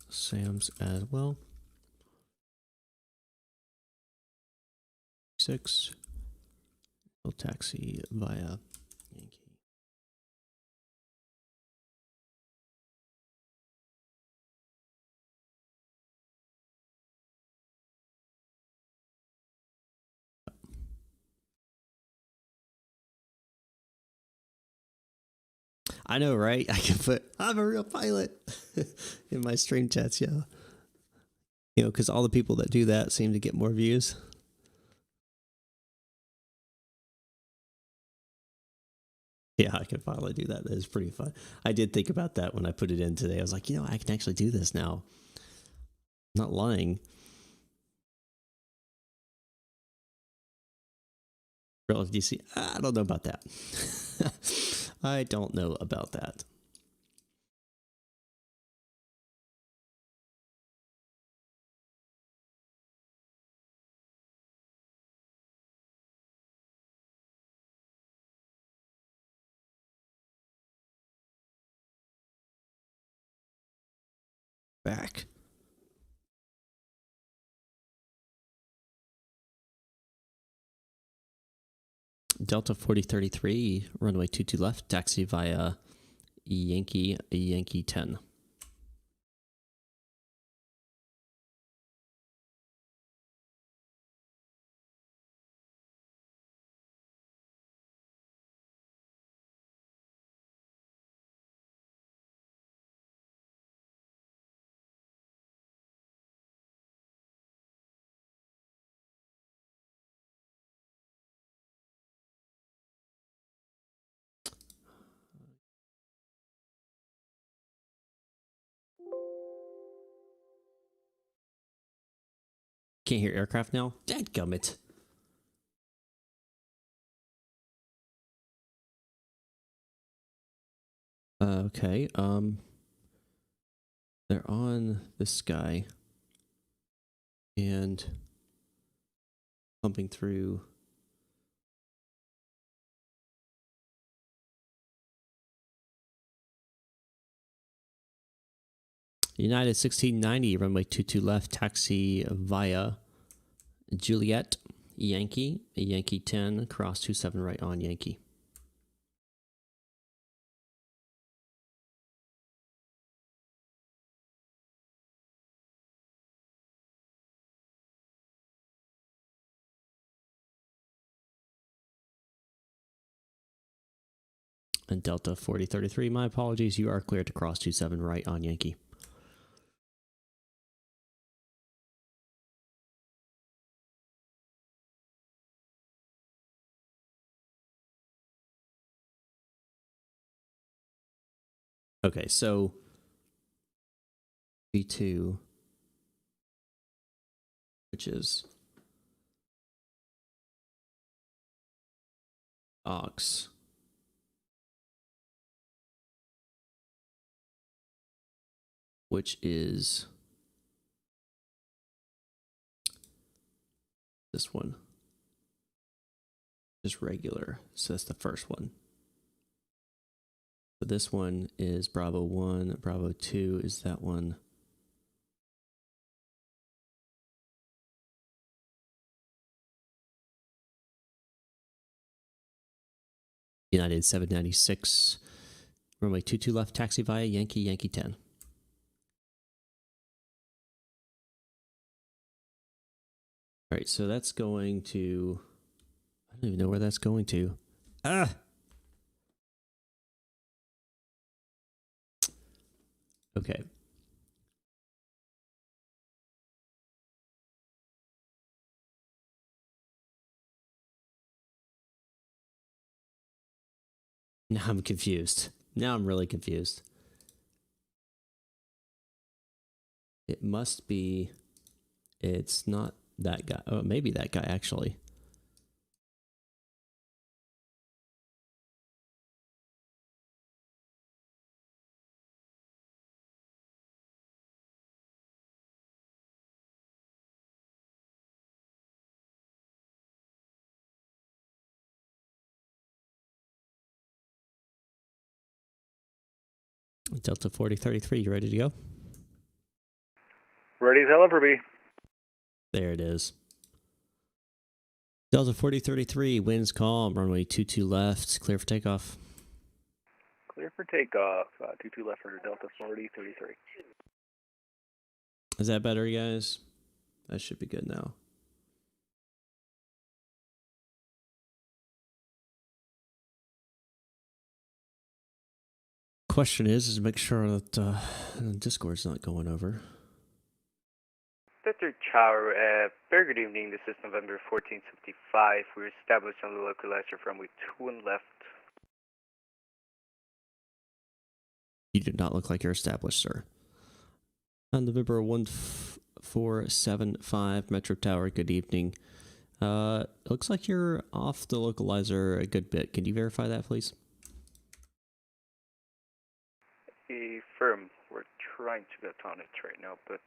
Sam's as well. 6. We'll taxi via Yankee. I know, right? I can put, I'm a real pilot in my stream chats, yeah. You know, because all the people that do that seem to get more views. Yeah, I can finally do that. That is pretty fun. I did think about that when I put it in today. I was like, you know, I can actually do this now. I'm not lying. Relative DC, I don't know about that. I don't know about that. Back. Delta 4033, runway 22 left, taxi via Yankee 10. Can't hear aircraft now? Dadgummit. Okay, they're on this guy and pumping through. United 1690, runway 22 left, taxi via Juliet, Yankee 10, cross 27 right on Yankee. And Delta 4033, my apologies, you are cleared to cross 27 right on Yankee. Okay, so B2, which is aux, which is this one, just regular. So that's the first one. So this one is Bravo 1, Bravo 2 is that one. United 796, runway 22 left, taxi via Yankee 10. All right, so that's going to, I don't even know where that's going to. Ah! Okay. Now I'm confused. Now I'm really confused. It must be, it's not that guy. Oh, maybe that guy actually. Delta 4033, you ready to go? Ready as hell ever be. There it is. Delta 4033, winds calm, runway 22 left, clear for takeoff. Clear for takeoff. 22 left for Delta 4033. Is that better, guys? That should be good now. Question is make sure that Discord's not going over. Victor Chow, very good evening. This is November 1475. We're established on the localizer from with 2 and left. You do not look like you're established, sir. On November 1475, Metro Tower, good evening. Looks like you're off the localizer a good bit. Can you verify that, please? Firm. We're trying to get on it right now, but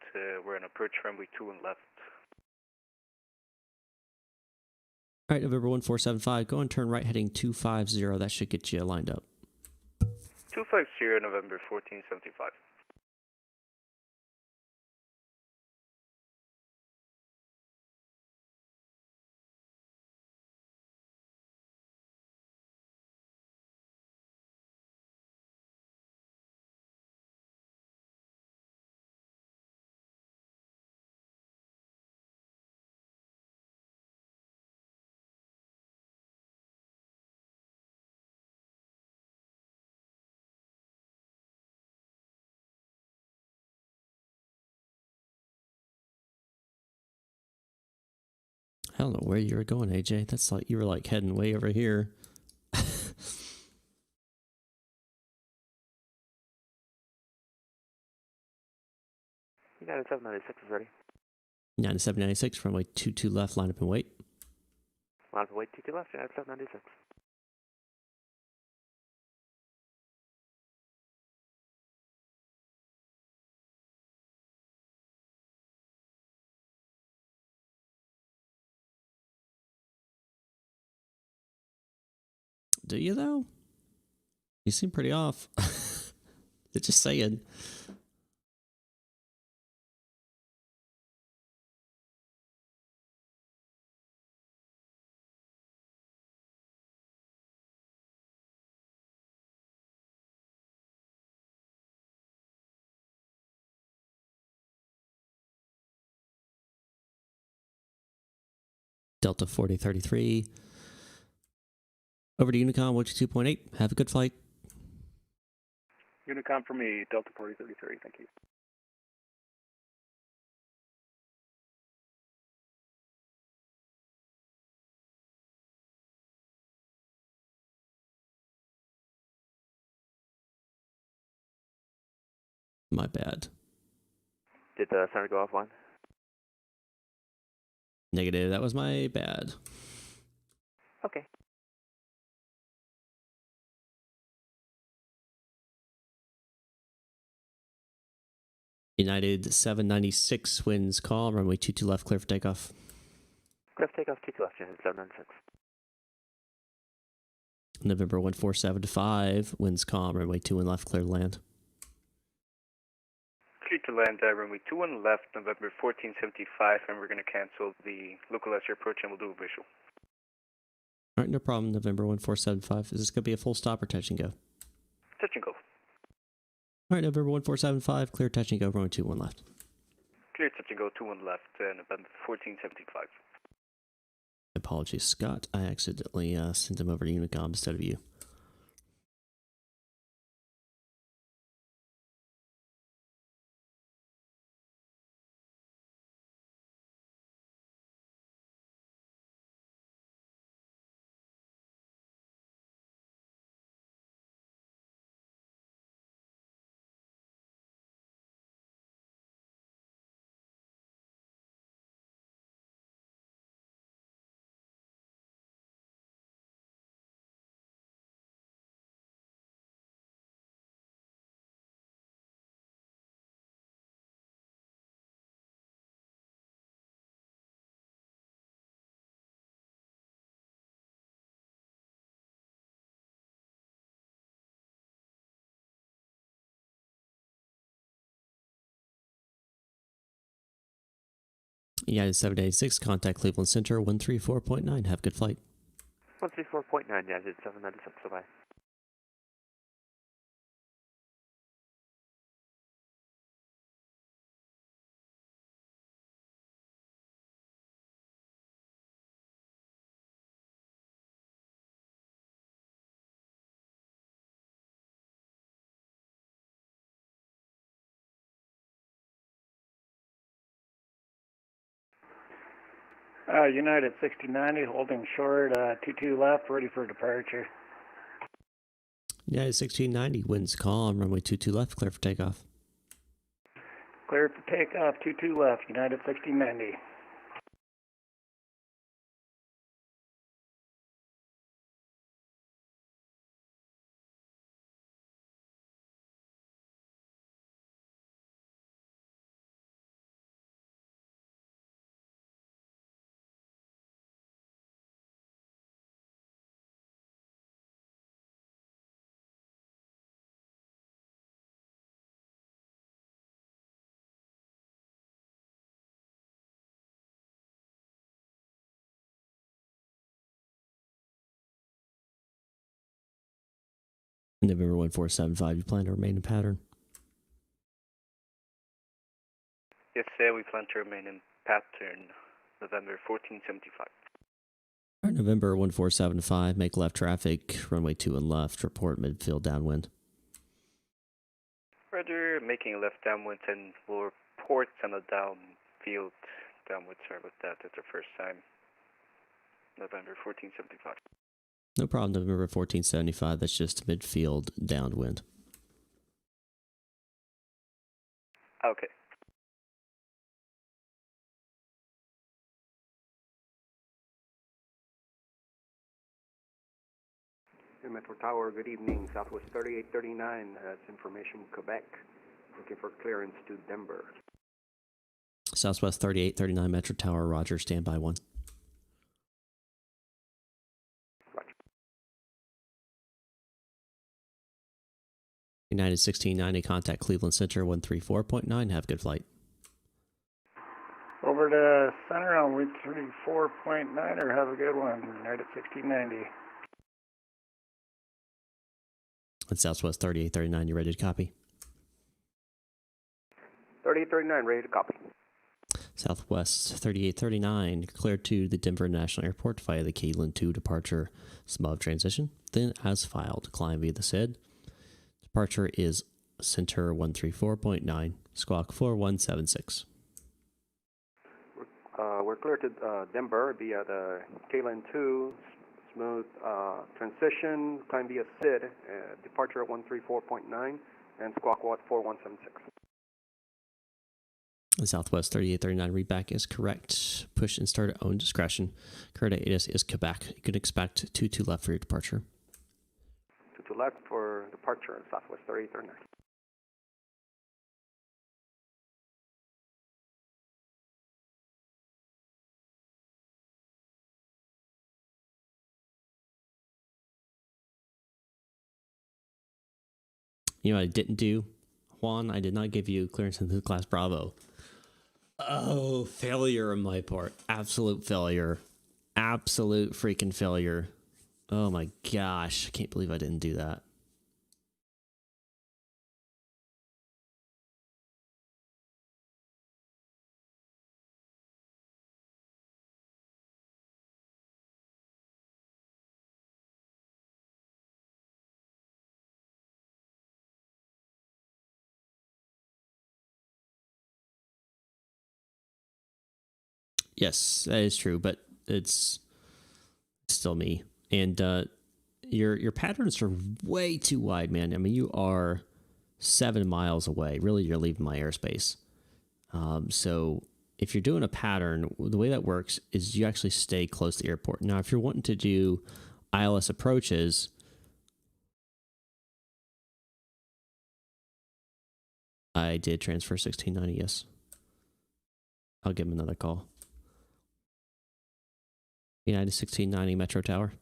we're on approach runway 2 and left. All right, November 1475, go and turn right heading 250. That should get you lined up. 250, November 1475. I don't know where you were going, AJ. That's like you were like heading way over here. 9796 is ready. 9796, runway 22 left, line up and wait. Line up and wait, 22 left, 9796. Do you, though? You seem pretty off. Just saying. Delta 4033. Over to Unicom, Watch 2.8. Have a good flight. Unicom for me, Delta 4033, thank you. My bad. Did the center go offline? Negative. That was my bad. Okay. United 796, winds calm, runway 22 left, clear for takeoff. Clear for takeoff, 22 left, United 796. November 1475, winds calm, runway 21 left, clear to land. Clear to land, runway 21 left, November 1475, and we're going to cancel the localizer approach and we'll do a visual. All right, no problem, November 1475. Is this going to be a full stop or touch and go? Touch and go. All right, November 1475, clear touch and go, runway 21 left. Clear touch and go, 21 left, November 1475. Apologies, Scott. I accidentally sent him over to Unicom instead of you. United 786, contact Cleveland Center 134.9. Have a good flight. 134.9, United 796, bye-bye. United 6090, holding short, 22 left, ready for departure. United 1690, winds calm, runway 22 left, clear for takeoff. Clear for takeoff, 22 left, United 6090. November 1475, you plan to remain in pattern? Yes, sir, we plan to remain in pattern, November 1475. All right, November 1475, make left traffic, runway 2 and left, report midfield downwind. Roger, making a left downwind and we'll report on a downfield downwind. Sorry about that, that's our first time. November 1475. No problem, November 1475, that's just midfield downwind. Okay. Metro Tower, good evening. Southwest 3839, that's information Quebec. Looking for clearance to Denver. Southwest 3839, Metro Tower, roger, standby 1. Roger. United 1690, contact Cleveland Center 134.9, have a good flight. Over to center on 134.9, or have a good one, United 1690. And Southwest 3839, you ready to copy? 3839, ready to copy. Southwest 3839, cleared to the Denver National Airport via the Cleveland 2 departure SMUV transition. Then, as filed, climb via the SID. Departure is Center 134.9, squawk 4176. We're clear to Denver via the Cleveland 2, smooth transition, climb via SID, departure at 134.9, and squawk 4176. The Southwest 3839 readback is correct. Push and start at own discretion. Current ATC is Quebec. You can expect 22 left for your departure. 22 left for departure, Southwest 3839. You know what I didn't do? Juan, I did not give you clearance into class Bravo. Oh, failure on my part. Absolute failure. Absolute freaking failure. Oh my gosh. I can't believe I didn't do that. Yes, that is true, but it's still me. And your patterns are way too wide, man. I mean, you are 7 miles away. Really, you're leaving my airspace. So if you're doing a pattern, the way that works is you actually stay close to the airport. Now, if you're wanting to do ILS approaches, I did transfer 1690, yes. I'll give him another call. United 1690 Metro Tower.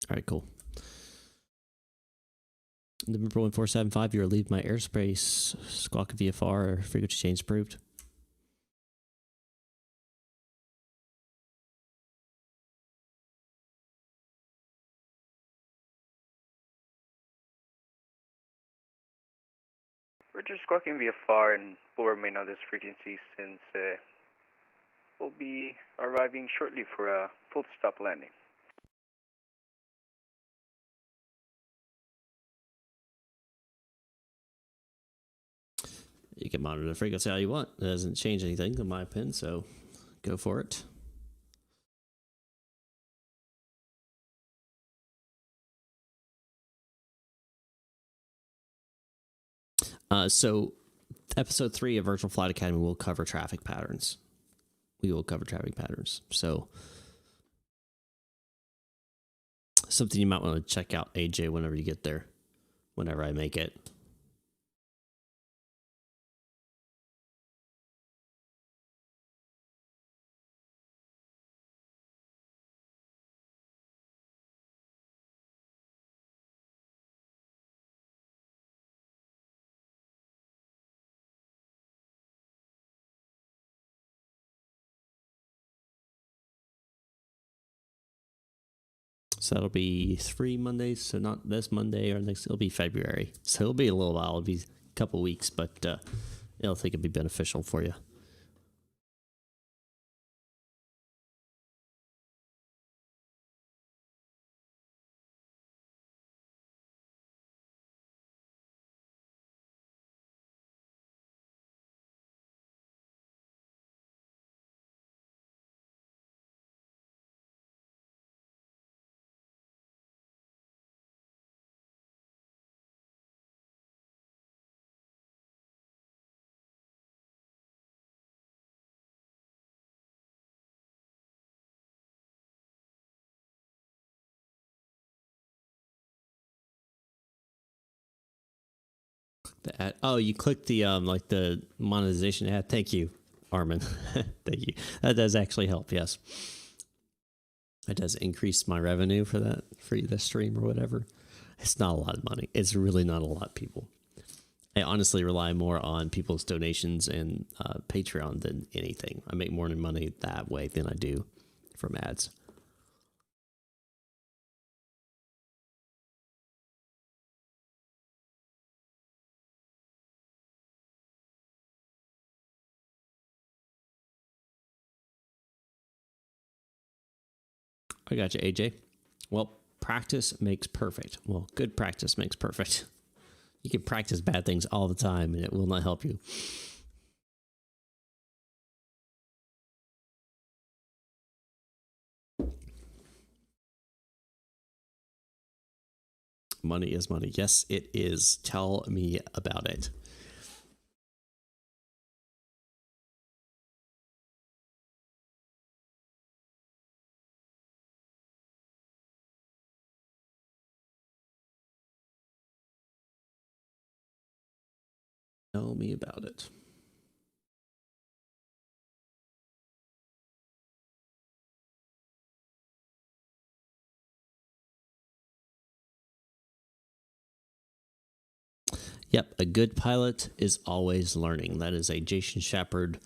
All right, cool. November 1475, you are leaving my airspace. Squawk VFR, frequency change approved. We're just squawking VFR and will remain on this frequency since we'll be arriving shortly for a full stop landing. You can monitor the frequency how you want. It doesn't change anything in my opinion, so go for it. So episode 3 of Virtual Flight Academy will cover traffic patterns. We will cover traffic patterns. So something you might want to check out, AJ, whenever you get there, whenever I make it. So that'll be 3 Mondays. So not this Monday or next. It'll be February. So it'll be a little while. It'll be a couple weeks, but I think it'll be beneficial for you. The ad, oh, you clicked the like the monetization ad. Thank you, Armin. Thank you. That does actually help. Yes, it does increase my revenue for that for the stream or whatever. It's not a lot of money. It's really not a lot, people. I honestly rely more on people's donations and Patreon than anything. I make more money that way than I do from ads. I got you, AJ. Well, practice makes perfect. Well, good practice makes perfect. You can practice bad things all the time and it will not help you. Money is money. Yes, it is. Tell me about it. Tell me about it. Yep, a good pilot is always learning. That is a Jason Shepard,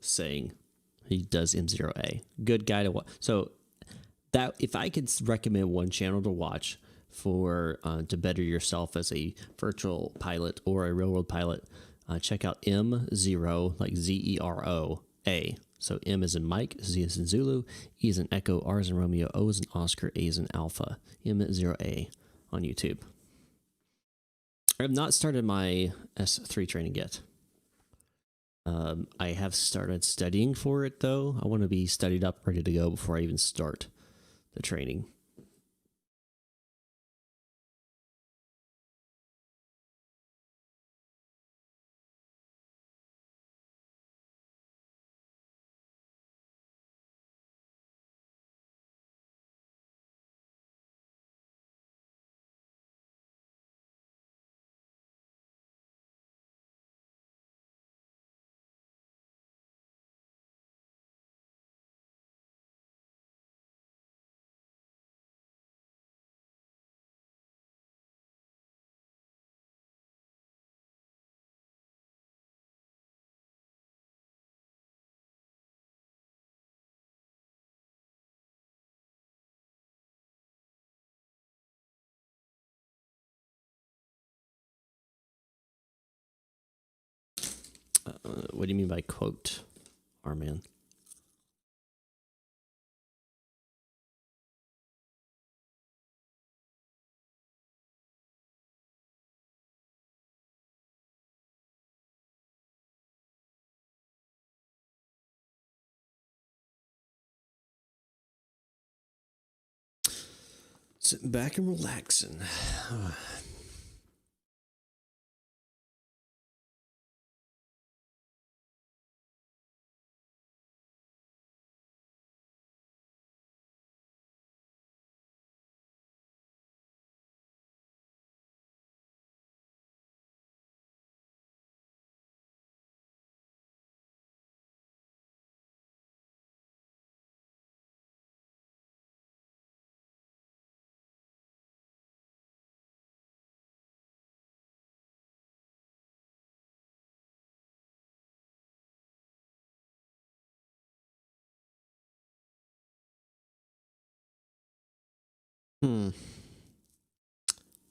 saying. He does M0A. Good guy to watch. So that if I could recommend one channel to watch for to better yourself as a virtual pilot or a real world pilot, check out M0, like ZEROA. So M is in Mike, Z is in Zulu, E is in Echo, R is in Romeo, O is in Oscar, A is in Alpha. M0A on YouTube. I have not started my S3 training yet. I have started studying for it, though. I want to be studied up, ready to go before I even start the training. What do you mean by quote, R-man? Sitting back and relaxing.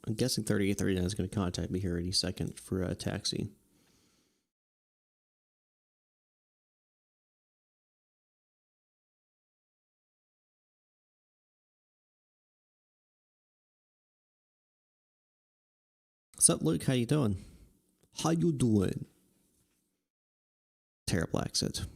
I'm guessing 3839 is going to contact me here any second for a taxi. What's up, Luke? How you doing? How you doing? Terrible accent.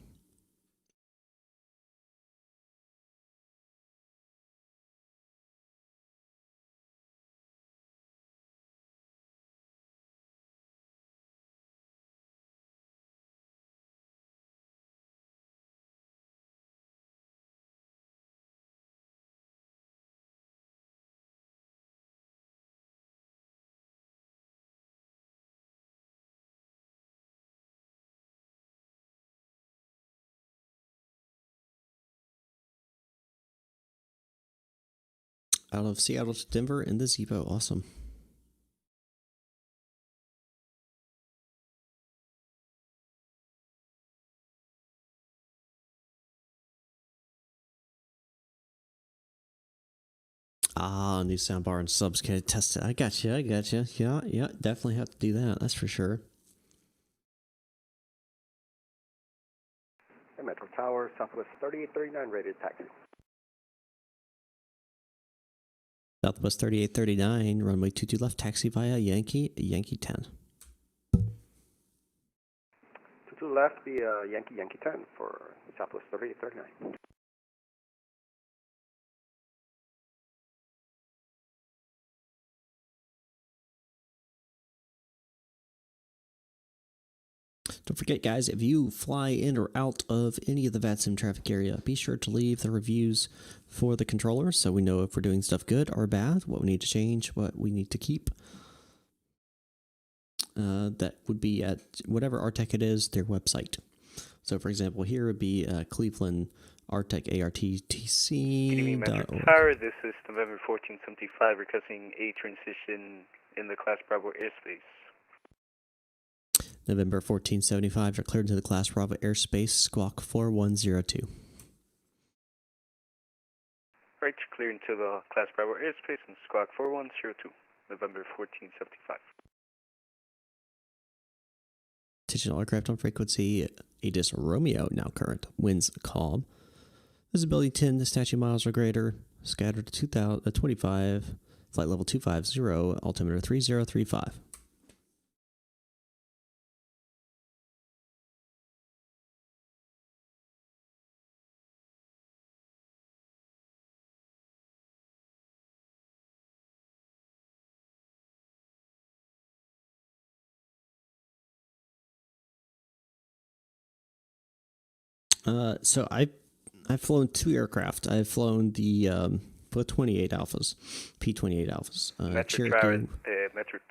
Out of Seattle to Denver in the Zevo. Awesome. Ah, new soundbar and subs can test it. I got you. Yeah, definitely have to do that. That's for sure. Hey, Metro Tower, Southwest 3839, rated taxi. Southwest 3839, runway 22 left, taxi via Yankee 10. 22 left, be Yankee 10 for Southwest 3839. Don't forget, guys, if you fly in or out of any of the VATSIM traffic area, be sure to leave the reviews for the controller so we know if we're doing stuff good or bad, what we need to change, what we need to keep. That would be at whatever RTEC it is, their website. So, for example, here would be Cleveland RTEC ARTTC. Tower, this is November 1475, requesting a transition in the Class Bravo airspace. November 1475, you're cleared to the Class Bravo airspace, squawk 4102. Right, you're cleared into the Class Bravo airspace and squawk 4102, November 1475. Attention aircraft on frequency, ATC Romeo, now current, winds calm. Visibility 10 statute miles or greater, scattered to 25, flight level 250, altimeter 3035. So I've flown two aircraft. I've flown the both 28 Alphas, P-28 Alphas. Metro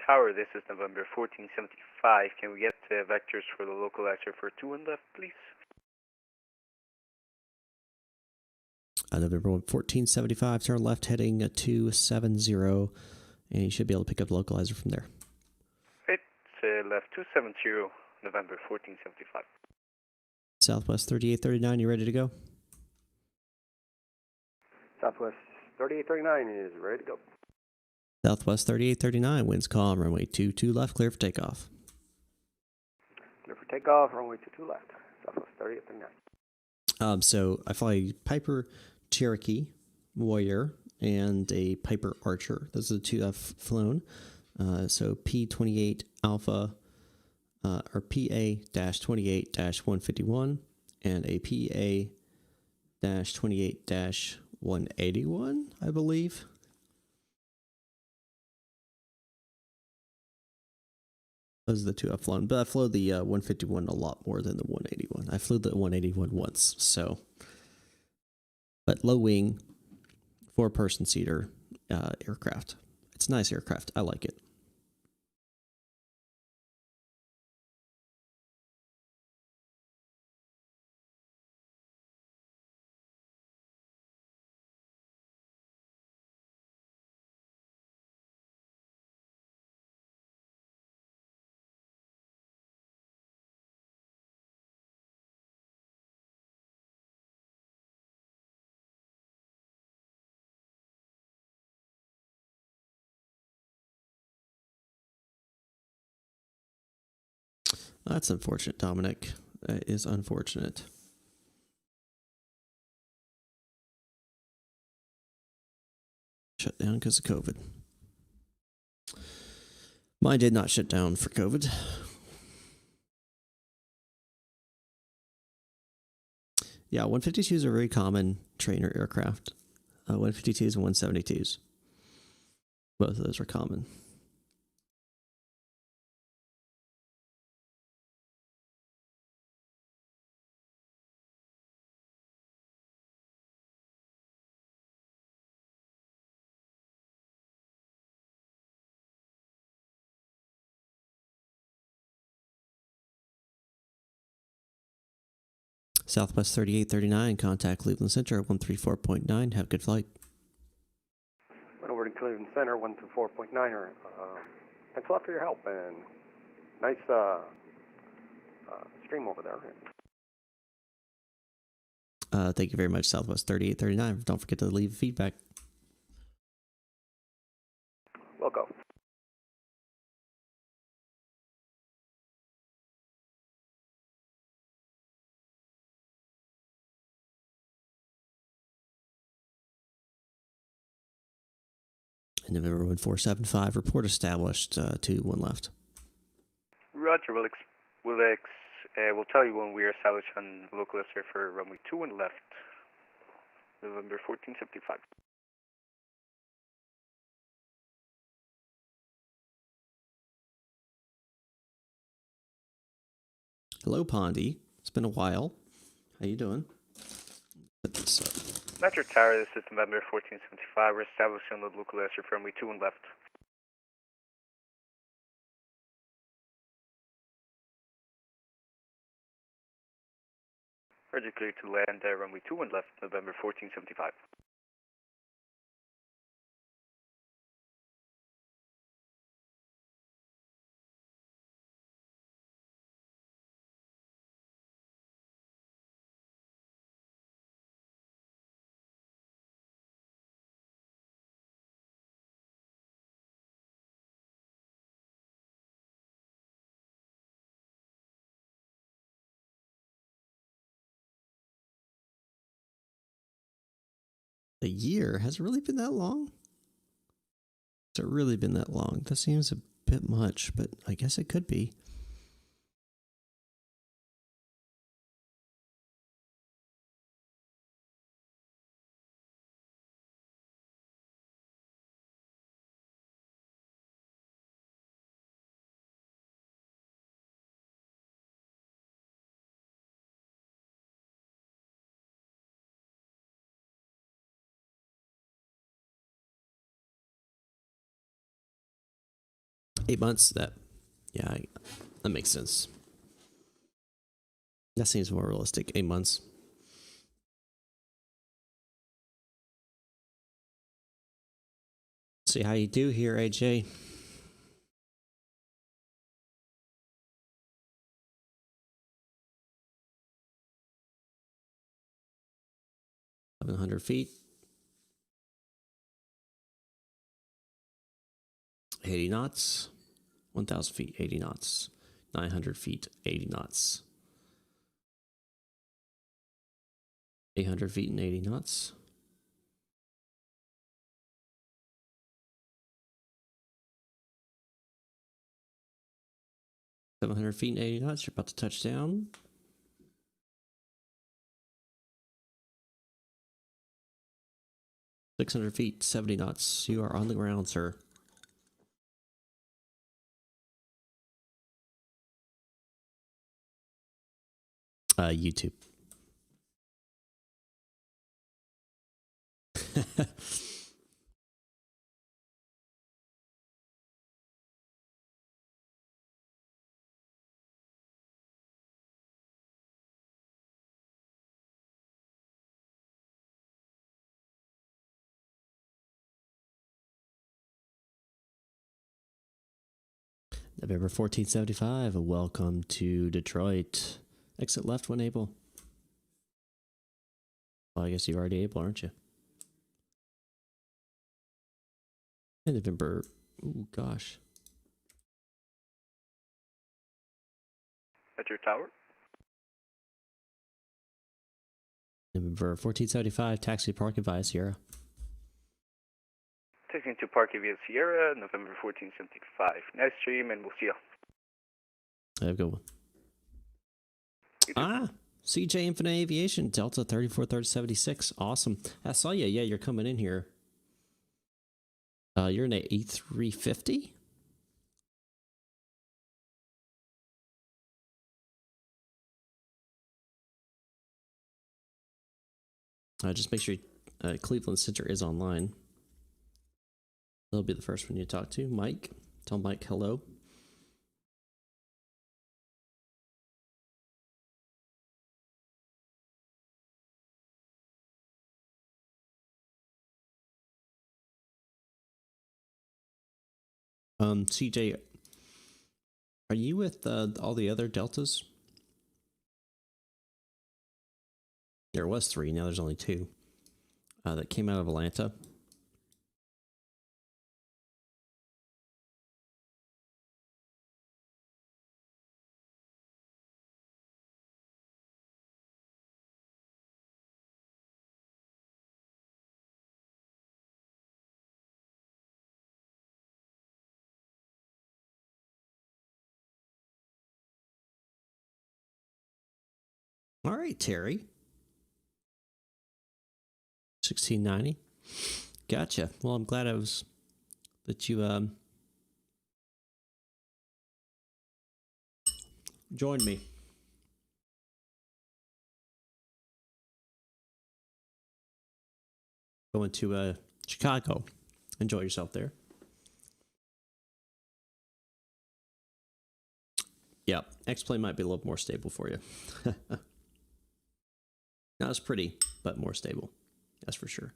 Tower, this is November 1475. Can we get vectors for the localizer for 2 and left, please? November 1475, turn left heading 270, and you should be able to pick up the localizer from there. Right, left 270, November 1475. Southwest 3839, you ready to go? Southwest 3839 is ready to go. Southwest 3839, winds calm, runway 22 left, clear for takeoff. Clear for takeoff, runway 22 left, Southwest 30 at 39. So I fly Piper Cherokee Warrior and a Piper Archer. Those are the two I've flown. So P28 Alpha, or PA-28-151, and a PA-28-181, I believe. Those are the two I've flown, but I flew the 151 a lot more than the 181. I flew the 181 once, so. But low wing, 4-person seater aircraft. It's a nice aircraft. I like it. That's unfortunate, Dominic. That is unfortunate. Shut down because of COVID. Mine did not shut down for COVID. Yeah, 152s are very common trainer aircraft. 152s and 172s. Both of those are common. Southwest 3839, contact Cleveland Center at 134.9. Have a good flight. Went over to Cleveland Center, 124.9er. Thanks a lot for your help, and nice stream over there. Thank you very much, Southwest 3839. Don't forget to leave feedback. We'll go. November 1475, report established, 2-1 left. Roger, we'll tell you when we are established on local SR for runway 21 left, November 1475. Hello, Pondy. It's been a while. How you doing? Put this up. Metro Tower, this is November 1475. We're established on the local SR for runway 21 left. Roger, clear to land runway 21 left, November 1475. The year? Has it really been that long? Has it really been that long? That seems a bit much, but I guess it could be. Eight months? That makes sense. That seems more realistic. 8 months. See how you do here, AJ. $700 feet. 80 knots. 1,000 feet, 80 knots. 900 feet, 80 knots. 800 feet and 80 knots. $700 feet and 80 knots. You're about to touch down. $600 feet, 70 knots. You are on the ground, sir. YouTube. November 1475. Welcome to Detroit. Exit left when able. Well, I guess you're already able, aren't you? And November. Ooh, gosh. At your tower. November 1475. Taxi parking via Sierra. Taking to parking via Sierra, November 1475. Nice stream, and we'll see you. Have a good one. Ah, CJ Infinite Aviation, Delta 343076. Awesome. I saw you. Yeah, you're coming in here. You're in a A350? Just make sure Cleveland Center is online. They'll be the first one you talk to. Mike. Tell Mike hello. CJ, are you with all the other Deltas? There was 3, now there's only 2 that came out of Atlanta. All right, Terry. 1690. Gotcha. Well, I'm glad that you joined me. Going to Chicago. Enjoy yourself there. Yeah, X-Plane might be a little more stable for you. Not as pretty, but more stable. That's for sure.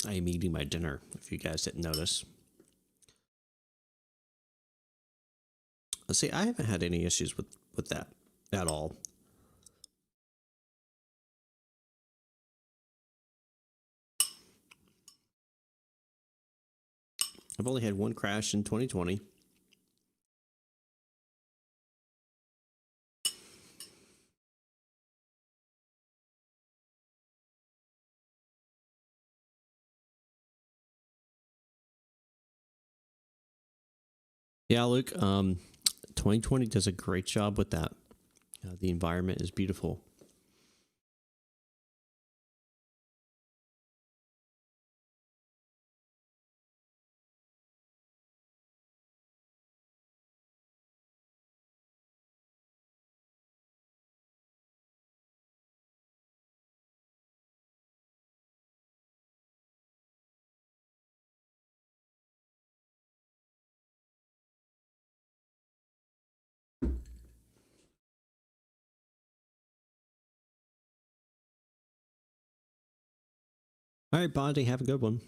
I am eating my dinner, if you guys didn't notice. Let's see, I haven't had any issues with that at all. I've only had one crash in 2020. Yeah, Luke, 2020 does a great job with that. The environment is beautiful. All right, Bondi, have a good one.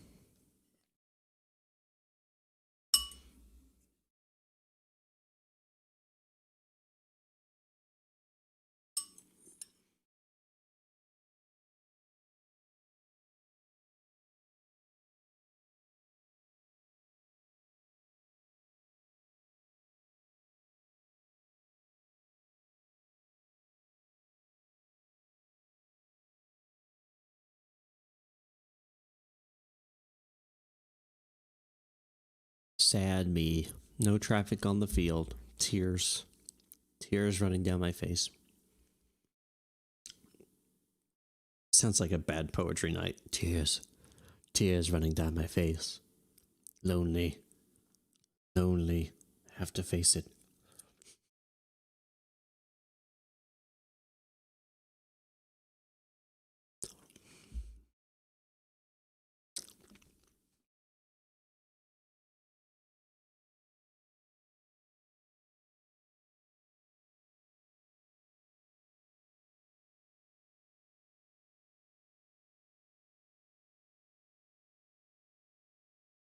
Sad me. No traffic on the field. Tears. Tears running down my face. Sounds like a bad poetry night. Tears. Tears running down my face. Lonely. Lonely. Have to face it.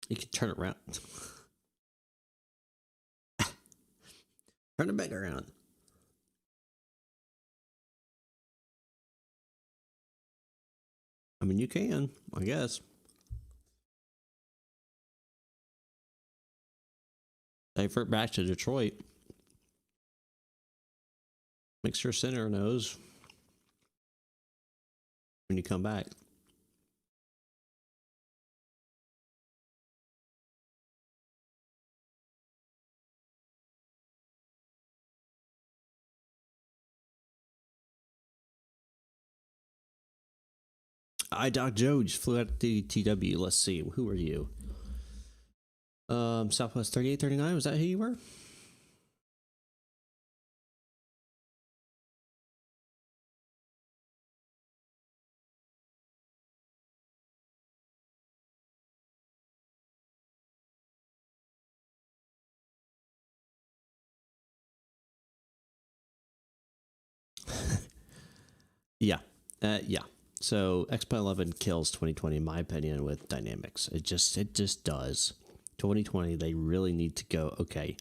You can turn it around. Turn it back around. I mean, you can, I guess. Divert back to Detroit. Make sure Center knows when you come back. Doc Joe just flew out of DTW. Let's see. Who are you? Southwest 3839. Was that who you were? Yeah. Yeah. So XP 11 kills 2020 in my opinion with dynamics. It just does. 2020 they really need to go, okay,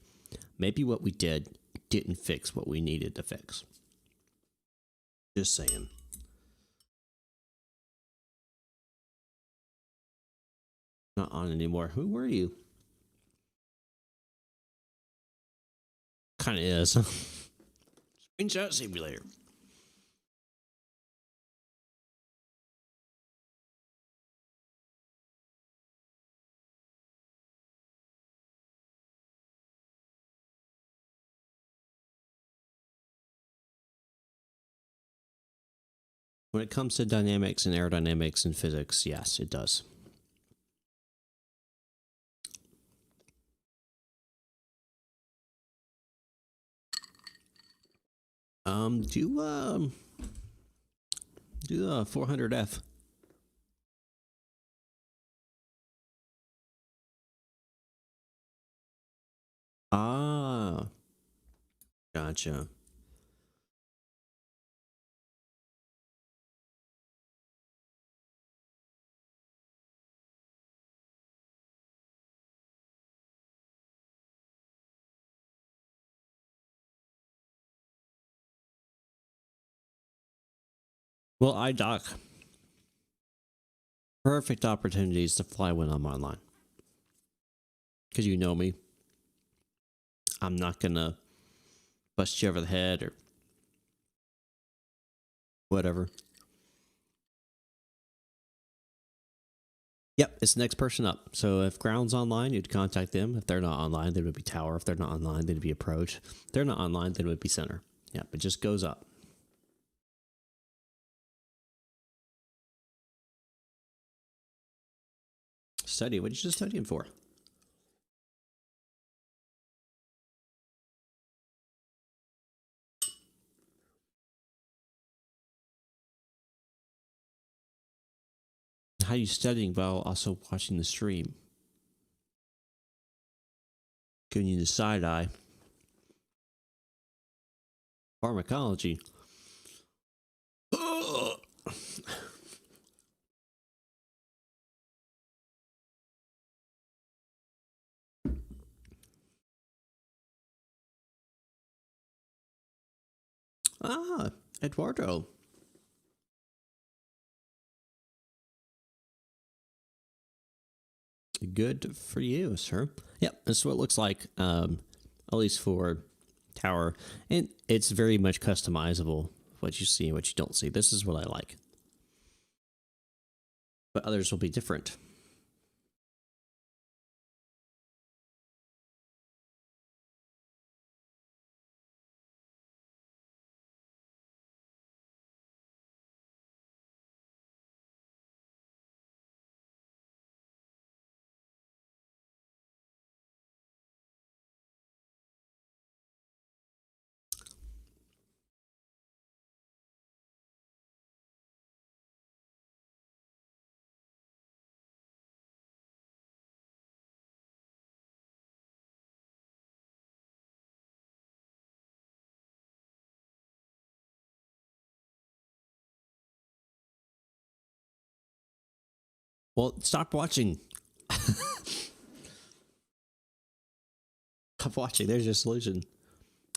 maybe what we did didn't fix what we needed to fix. Just saying. Not on anymore. Who were you? Kind of is. Screenshot simulator. When it comes to dynamics and aerodynamics and physics, yes, it does. Do 400F. Ah, gotcha. Well, Doc. Perfect opportunities to fly when I'm online. Because you know me. I'm not gonna bust you over the head or whatever. Yep, it's the next person up. So if ground's online, you'd contact them. If they're not online, then it would be tower. If they're not online, then it'd be approach. If they're not online, then it would be center. Yep, it just goes up. Study. What did you just study him for? How are you studying while also watching the stream? Giving you the side eye. Pharmacology. Ah, Eduardo. Good for you, sir. Yep, that's what it looks like, at least for tower. And it's very much customizable, what you see and what you don't see. This is what I like. But others will be different. Well, stop watching. Stop watching. There's your solution.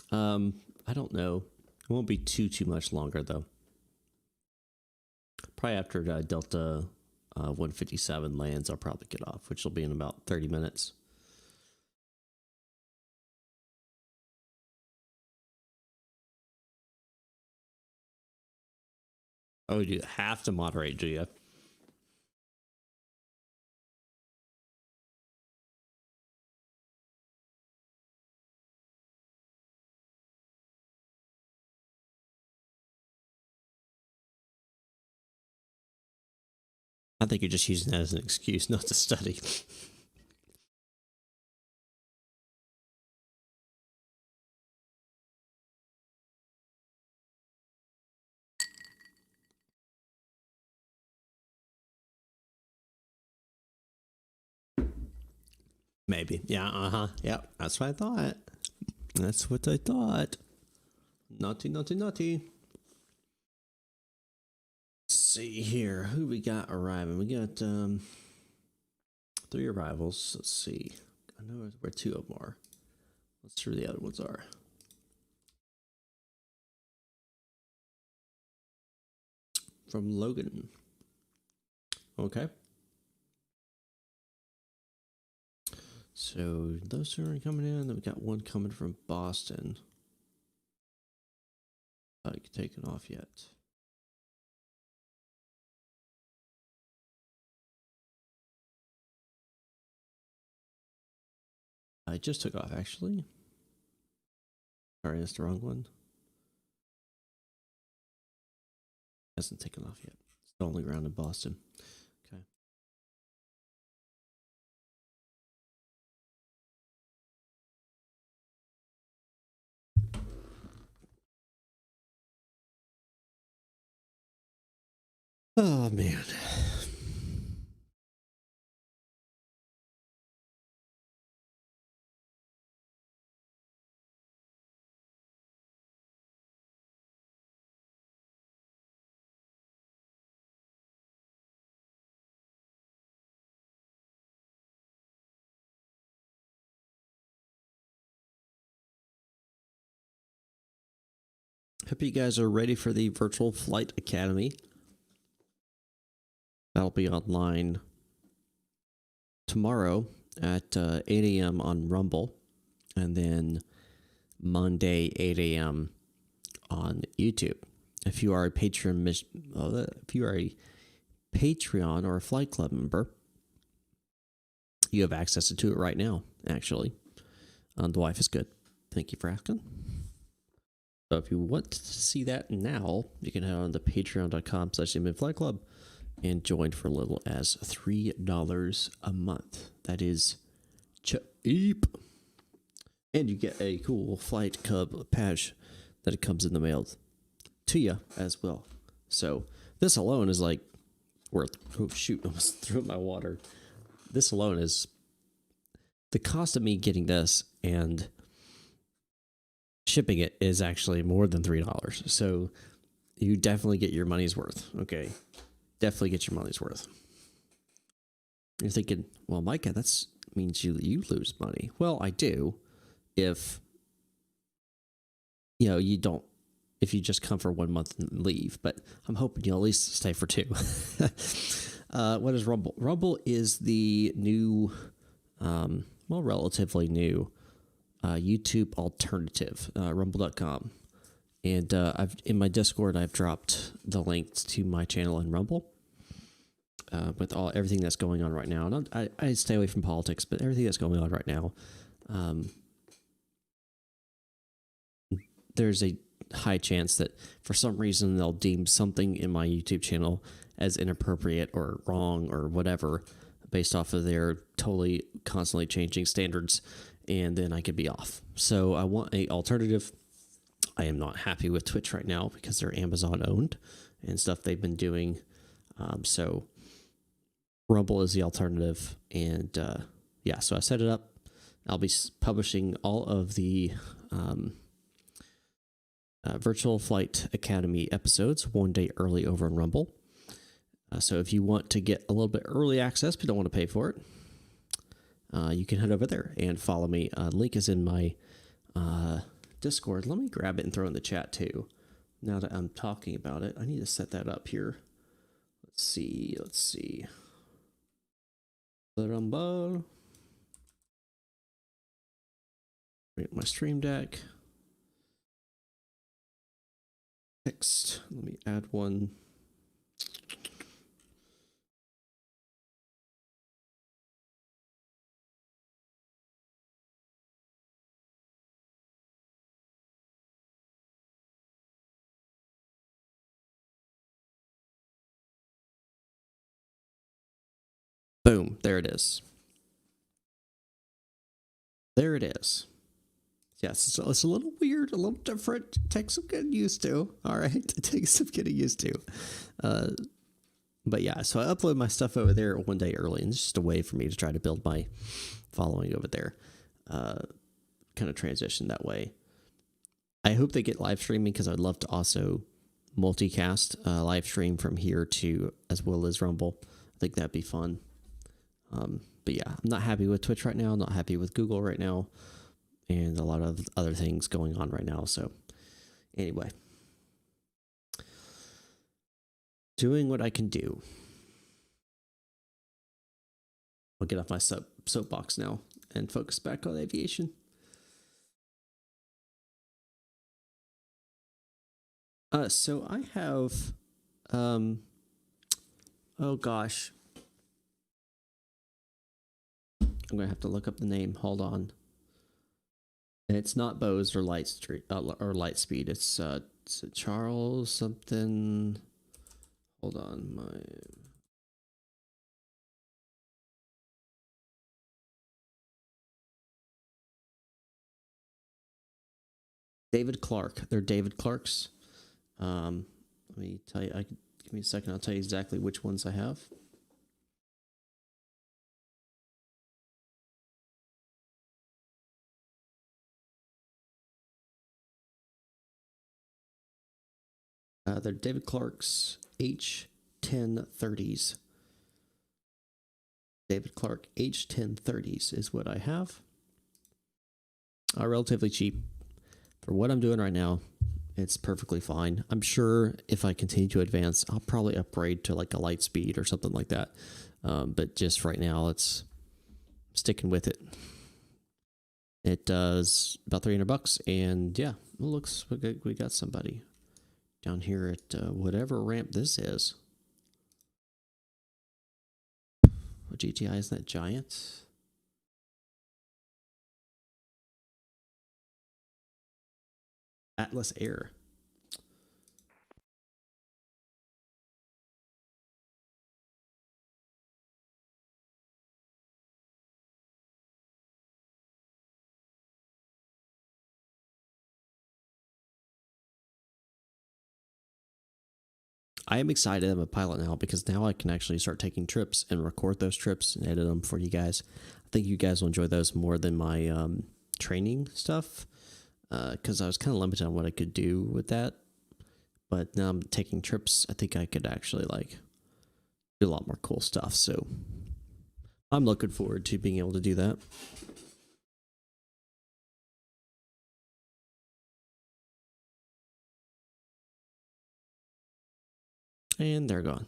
I don't know. It won't be too much longer though. Probably after Delta 157 lands, I'll probably get off, which will be in about 30 minutes. Oh, you have to moderate, do you? I think you're just using that as an excuse not to study. Maybe. Yeah, uh-huh. Yep, that's what I thought. That's what I thought. Naughty, naughty, naughty. Let's see here. Who we got arriving? We got 3 arrivals. Let's see. I know where 2 of them are. Let's see where the other ones are. From Logan. Okay. So those 2 are coming in. Then we got 1 coming from Boston. Not taken off yet. I just took off actually. Sorry, that's the wrong one. Hasn't taken off yet. It's the only ground in Boston. Okay. Oh man. Hope you guys are ready for the Virtual Flight Academy. That'll be online tomorrow at 8 a.m. on Rumble, and then Monday 8 a.m. on YouTube. If you are a Patreon, or a Flight Club member, you have access to it right now. Actually, the wife is good. Thank you for asking. So if you want to see that now, you can head on to patreon.com/Flight and join for as little as $3 a month. That is cheap. And you get a cool Flight Club patch that comes in the mail to you as well. So this alone is like worth, oh shoot, I almost threw up my water. This alone is the cost of me getting this, and shipping it is actually more than $3. So you definitely get your money's worth. Okay. Definitely get your money's worth. You're thinking, well, Micah, that means you lose money. Well, I do if you don't, if you just come for 1 month and leave, but I'm hoping you'll at least stay for 2. What is Rumble? Rumble is the new, relatively new YouTube alternative, rumble.com. And in my Discord, I've dropped the link to my channel in Rumble with everything that's going on right now. And I stay away from politics, but everything that's going on right now, there's a high chance that for some reason they'll deem something in my YouTube channel as inappropriate or wrong or whatever based off of their totally constantly changing standards, and then I could be off. So I want an alternative. I am not happy with Twitch right now because they're Amazon owned and stuff they've been doing. So Rumble is the alternative. And yeah, so I set it up. I'll be publishing all of the Virtual Flight Academy episodes 1 day early over on Rumble. So if you want to get a little bit early access but don't want to pay for it, you can head over there and follow me. Link is in my Discord. Let me grab it and throw it in the chat too. Now that I'm talking about it, I need to set that up here. Let's see. The Rumble. Get my stream deck. Text. Let me add one. Boom, there it is. There it is. Yes, it's a little weird, a little different. It takes some getting used to. All right, it takes some getting used to. But yeah, so I upload my stuff over there 1 day early, and it's just a way for me to try to build my following over there. Kind of transition that way. I hope they get live streaming because I'd love to also multicast live stream from here to as well as Rumble. I think that'd be fun. But yeah, I'm not happy with Twitch right now. I'm not happy with Google right now. And a lot of other things going on right now. So anyway, doing what I can do. I'll get off my soapbox now and focus back on aviation. So I have, oh gosh, I'm gonna have to look up the name. Hold on. And it's not Bose or Lightspeed. It's Charles something. Hold on, David Clark. They're David Clarks. Let me tell you. Give me a second. I'll tell you exactly which ones I have. They're David Clark's H1030s. David Clark H1030s is what I have. Relatively cheap. For what I'm doing right now, it's perfectly fine. I'm sure if I continue to advance, I'll probably upgrade to like a Lightspeed or something like that. But just right now, it's sticking with it. It does about $300, and yeah, it looks we got somebody down here at whatever ramp this is. What GTI is that giant? Atlas Air. I am excited I'm a pilot now because now I can actually start taking trips and record those trips and edit them for you guys. I think you guys will enjoy those more than my training stuff because I was kind of limited on what I could do with that. But now I'm taking trips. I think I could actually like do a lot more cool stuff. So I'm looking forward to being able to do that. And they're gone.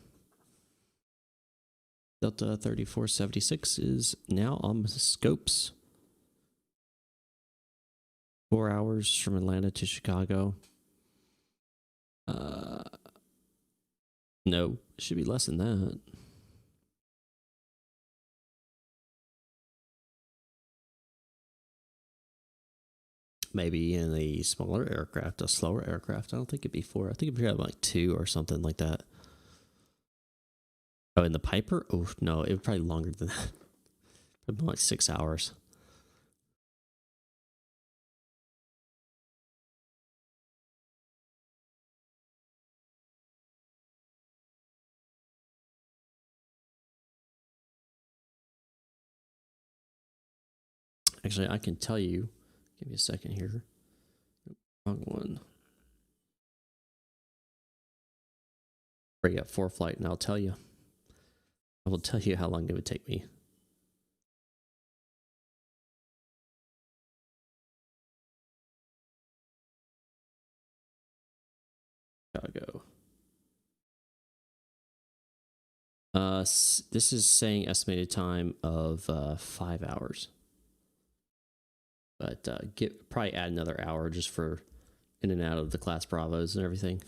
Delta 3476 is now on the scopes. 4 hours from Atlanta to Chicago. No, it should be less than that. Maybe in a smaller aircraft, a slower aircraft. I don't think it'd be 4. I think it'd be like 2 or something like that. Oh, in the Piper? Oh, no, it would probably be longer than that. It'd be like 6 hours. Actually, I can tell you. Give me a second here. Wrong one. Bring up 4 flight, and I'll tell you. I will tell you how long it would take me. Chicago. This is saying estimated time of 5 hours. But probably add another hour just for in and out of the class Bravos and everything.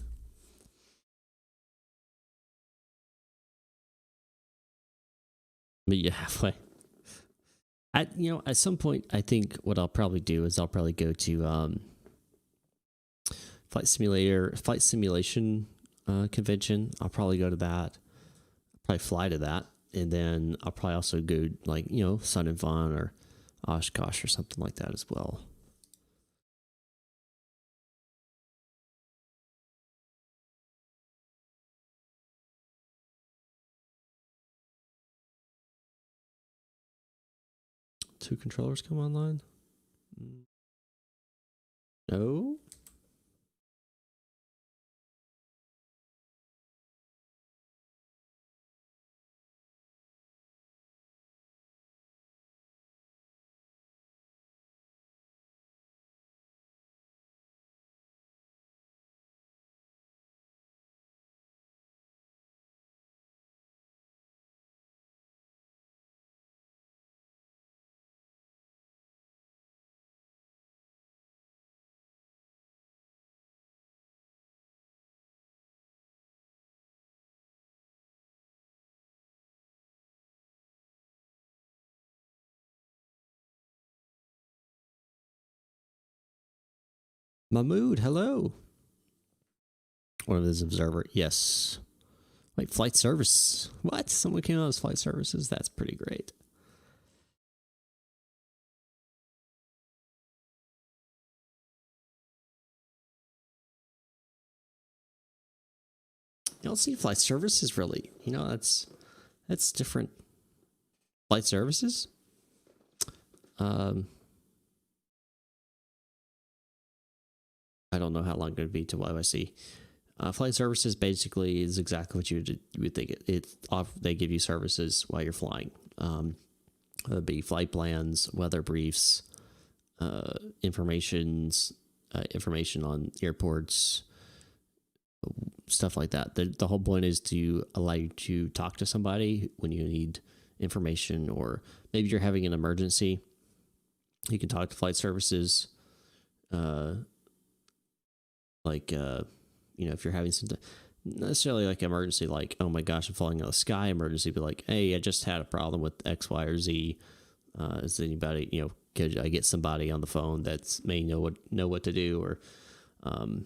Meet you halfway. At some point, I think what I'll probably do is I'll probably go to flight simulation convention. I'll probably go to that. Probably fly to that, and then I'll probably also go Sun and Fun or Oshkosh or something like that as well. Two controllers come online? No. Mahmood, hello. One of his observer. Yes. Wait, flight service. What? Someone came out as flight services? That's pretty great. You don't see flight services really. That's different. Flight services? I don't know how long it would be to YYC. Flight services basically is exactly what you would think. They give you services while you're flying. It'd be flight plans, weather briefs, information on airports, stuff like that. The whole point is to allow you to talk to somebody when you need information, or maybe you're having an emergency. You can talk to flight services. If you're having something, not necessarily like emergency, like, oh my gosh, I'm falling out of the sky emergency, but like, hey, I just had a problem with X, Y, or Z. Is anybody, could I get somebody on the phone that may know what to do? Or then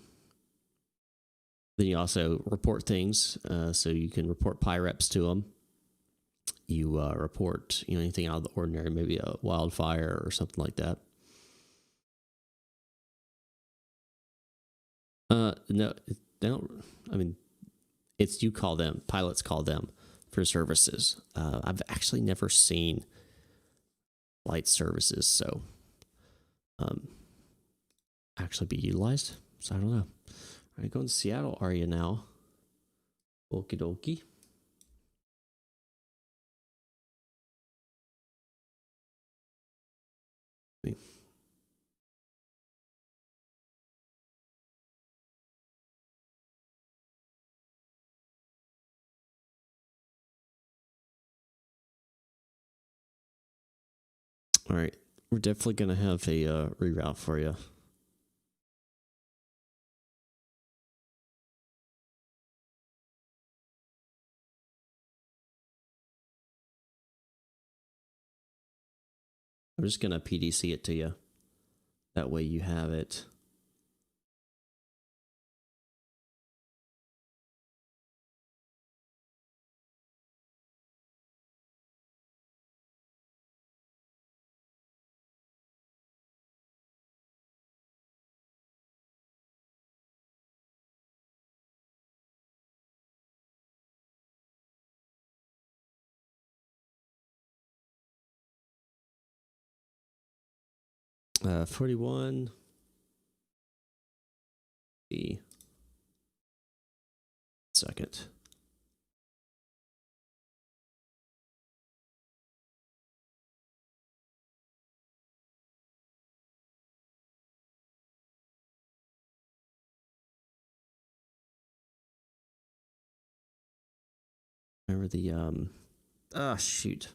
you also report things, so you can report PIREPs to them. You report anything out of the ordinary, maybe a wildfire or something like that. No, they don't. I mean, it's you call them. Pilots call them for services. I've actually never seen flight services so actually be utilized. So I don't know. All right, going to Seattle area now. Okie dokie. All right, we're definitely gonna have a reroute for you. I'm just gonna PDC it to you. That way you have it. Uh, 41. The second. Remember the shoot.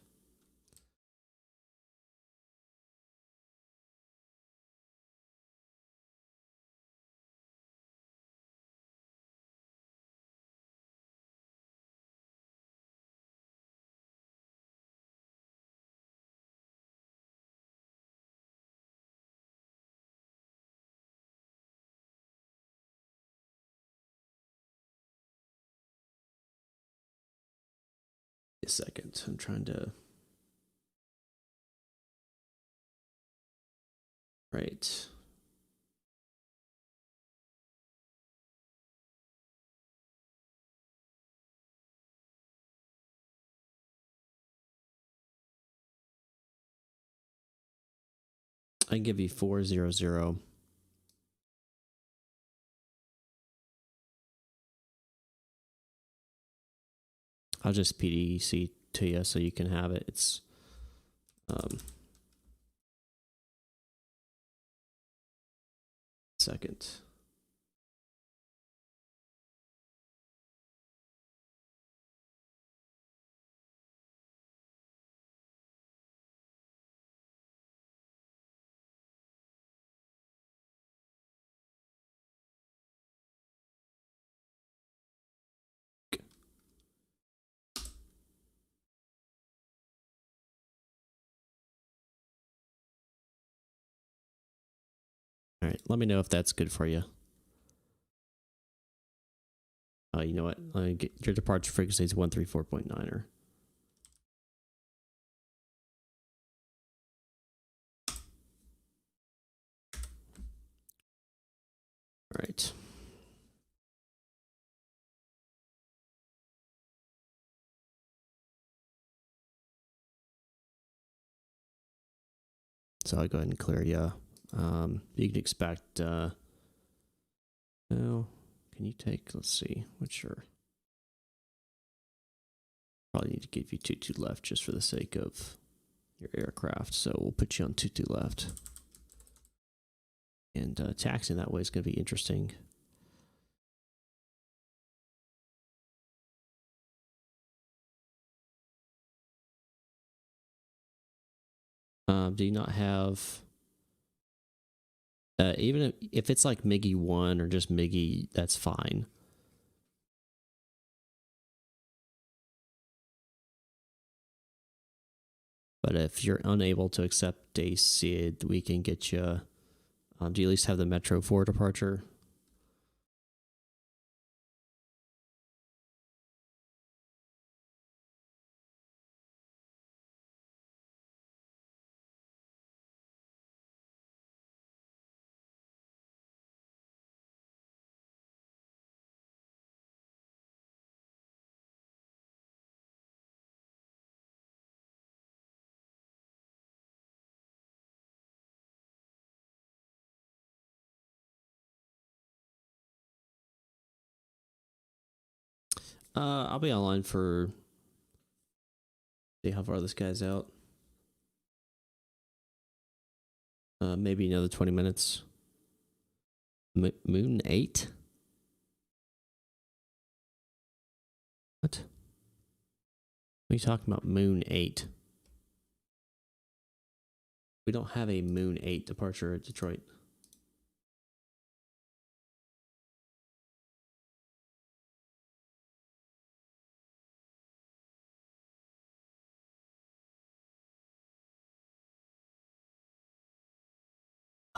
A second. I'm trying to. Right. I can give you 400. I'll just PDC to you so you can have it. It's second. All right, let me know if that's good for you. You know what? Your departure frequency is 134.9er. All right. So I'll go ahead and clear you. You can expect. Now, can you take? Let's see. What's your? Probably need to give you 2-2 left just for the sake of your aircraft. So we'll put you on 2-2 left. And taxing that way is going to be interesting. Do you not have? Even if it's like MIGI 1 or just MIGI, that's fine. But if you're unable to accept a SID, we can get you. Do you at least have the Metro 4 departure? I'll be online for. See how far this guy's out. Maybe another 20 minutes. Moon 8? What? What are you talking about? Moon 8? We don't have a Moon 8 departure at Detroit.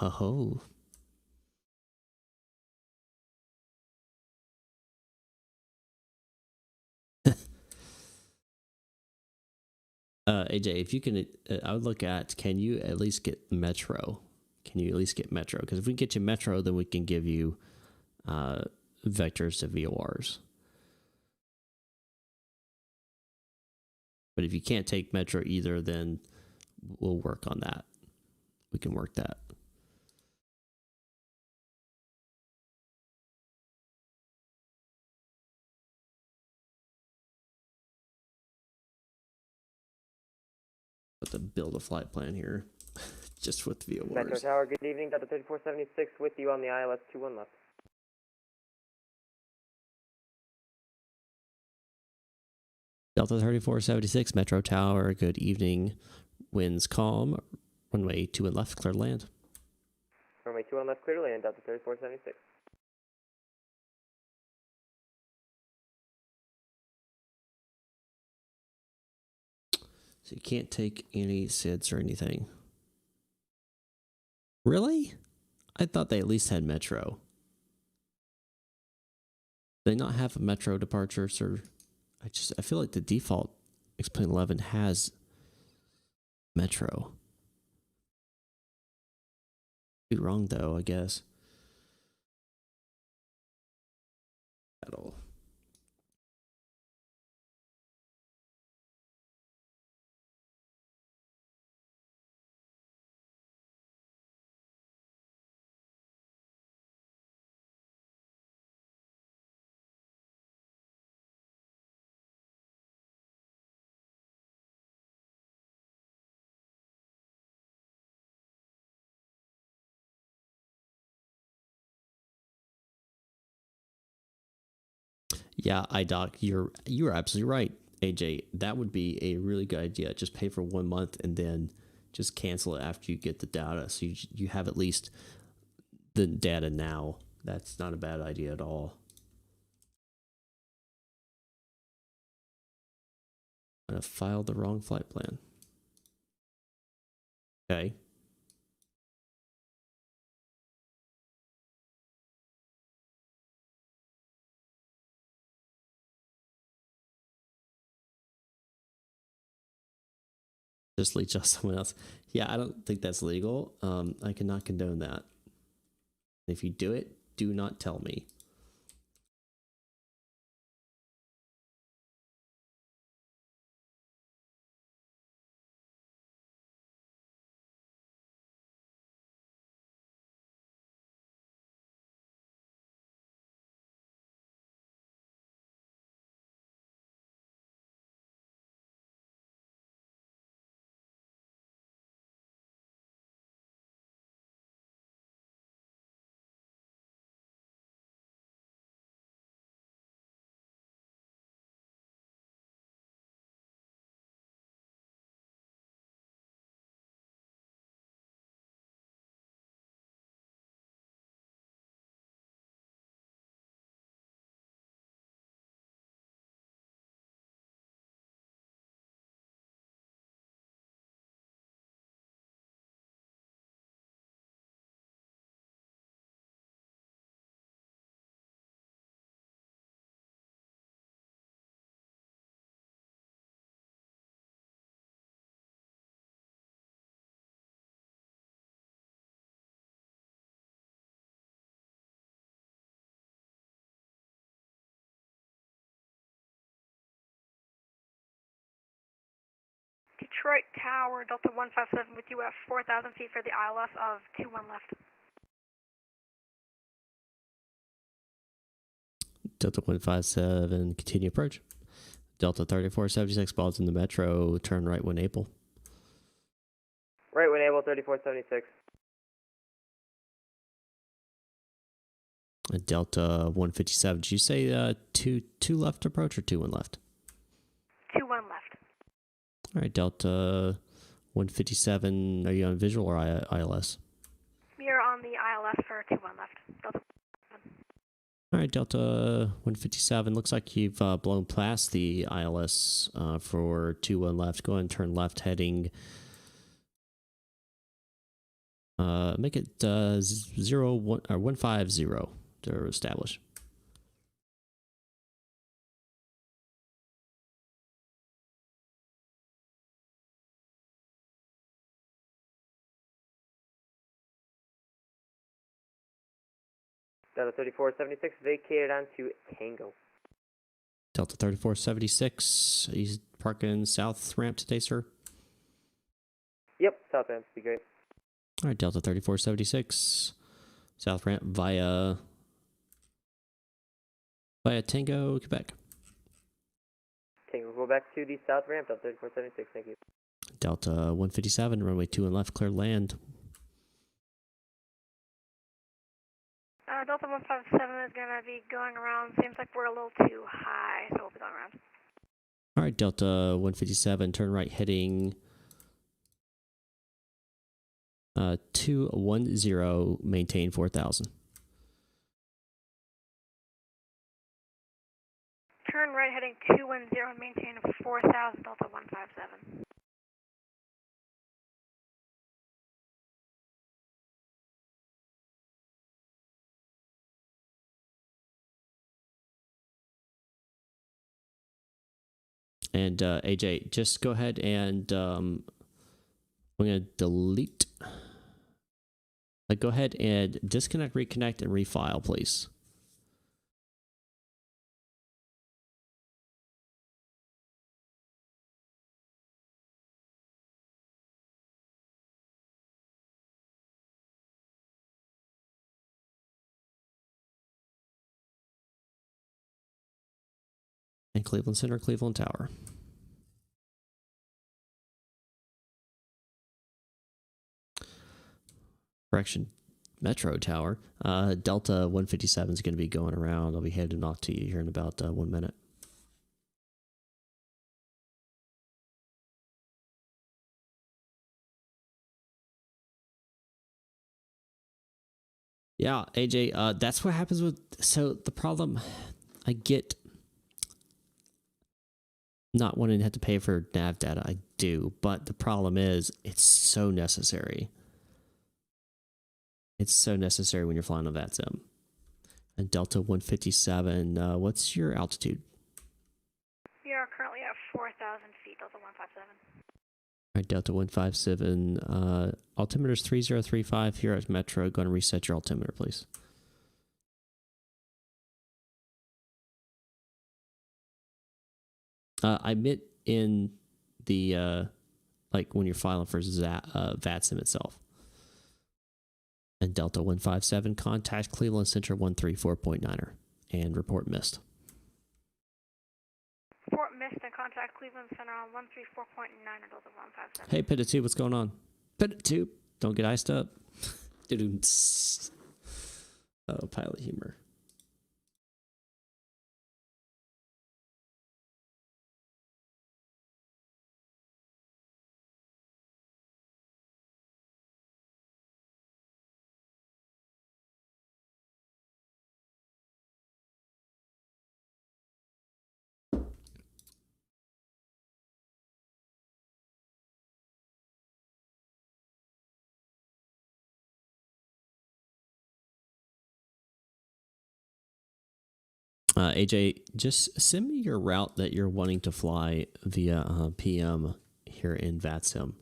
Oh. AJ, if you can, I would look at, can you at least get Metro? Can you at least get Metro? Because if we get you Metro, then we can give you vectors to VORs. But if you can't take Metro either, then we'll work on that. We can work that. But to build a flight plan here, just with VORs. Metro Tower, good evening. Delta 3476 with you on the ILS 21 left. Delta 3476, Metro Tower, good evening. Winds calm. Runway 21 left, clear to land. Runway 21 left, clear to land, Delta 3476. So you can't take any SIDS or anything. Really? I thought they at least had Metro. Do they not have a Metro departure, sir? I feel like the default X-Plane 11 has Metro. Be wrong though, I guess. At all. Yeah, iDoc, you're absolutely right, AJ. That would be a really good idea. Just pay for 1 month and then just cancel it after you get the data, so you have at least the data now. That's not a bad idea at all. I'm gonna file the wrong flight plan. Okay. Just leech off someone else. Yeah, I don't think that's legal. I cannot condone that. If you do it, do not tell me. Detroit Tower, Delta 157 with you at 4,000 feet for the ILS of 21 left. Delta 157, continue approach. Delta 3476, balls in the Metro, turn right when able. Right when able, 3476. Delta 157, did you say two left approach or 21 left? 21 left. All right, Delta 157, are you on visual or ILS? We are on the ILS for 21 left. Delta. All right, Delta 157. Looks like you've blown past the ILS for 21 left. Go ahead and turn left heading. Make it 150 to establish. Delta 3476 vacated onto Tango. Delta 3476. He's parking south ramp today, sir. Yep, south ramp would be great. All right, Delta 3476. South ramp via Tango, Quebec. Tango, go back to the south ramp, Delta 3476, thank you. Delta 157, runway 2 and left, clear land. Delta 157 is going to be going around. Seems like we're a little too high, so we'll be going around. All right, Delta 157, turn right heading 210, maintain 4,000. Turn right heading 210, maintain 4,000, Delta 157. And AJ, just go ahead and I'm going to delete. Go ahead and disconnect, reconnect, and refile, please. And Cleveland Center, Cleveland Tower. Correction, Metro Tower. Delta 157 is going to be going around. I'll be heading off to you here in about 1 minute. Yeah, AJ, that's what happens with... So the problem, I get not wanting to have to pay for nav data. I do, but the problem is it's so necessary. It's so necessary when you're flying on VATSIM. And Delta 157, what's your altitude? We are currently at 4,000 feet, Delta 157. All right, Delta 157, altimeter is 3035 here at Metro. Go and reset your altimeter, please. I meant in the, like when you're filing for VATSIM itself. And Delta 157, contact Cleveland Center 134.9er and report missed. Report missed and contact Cleveland Center on 134.9 Delta 157. Hey, Pit 2, what's going on? Pit 2, don't get iced up. Oh, pilot humor. AJ, just send me your route that you're wanting to fly via PM here in VATSIM.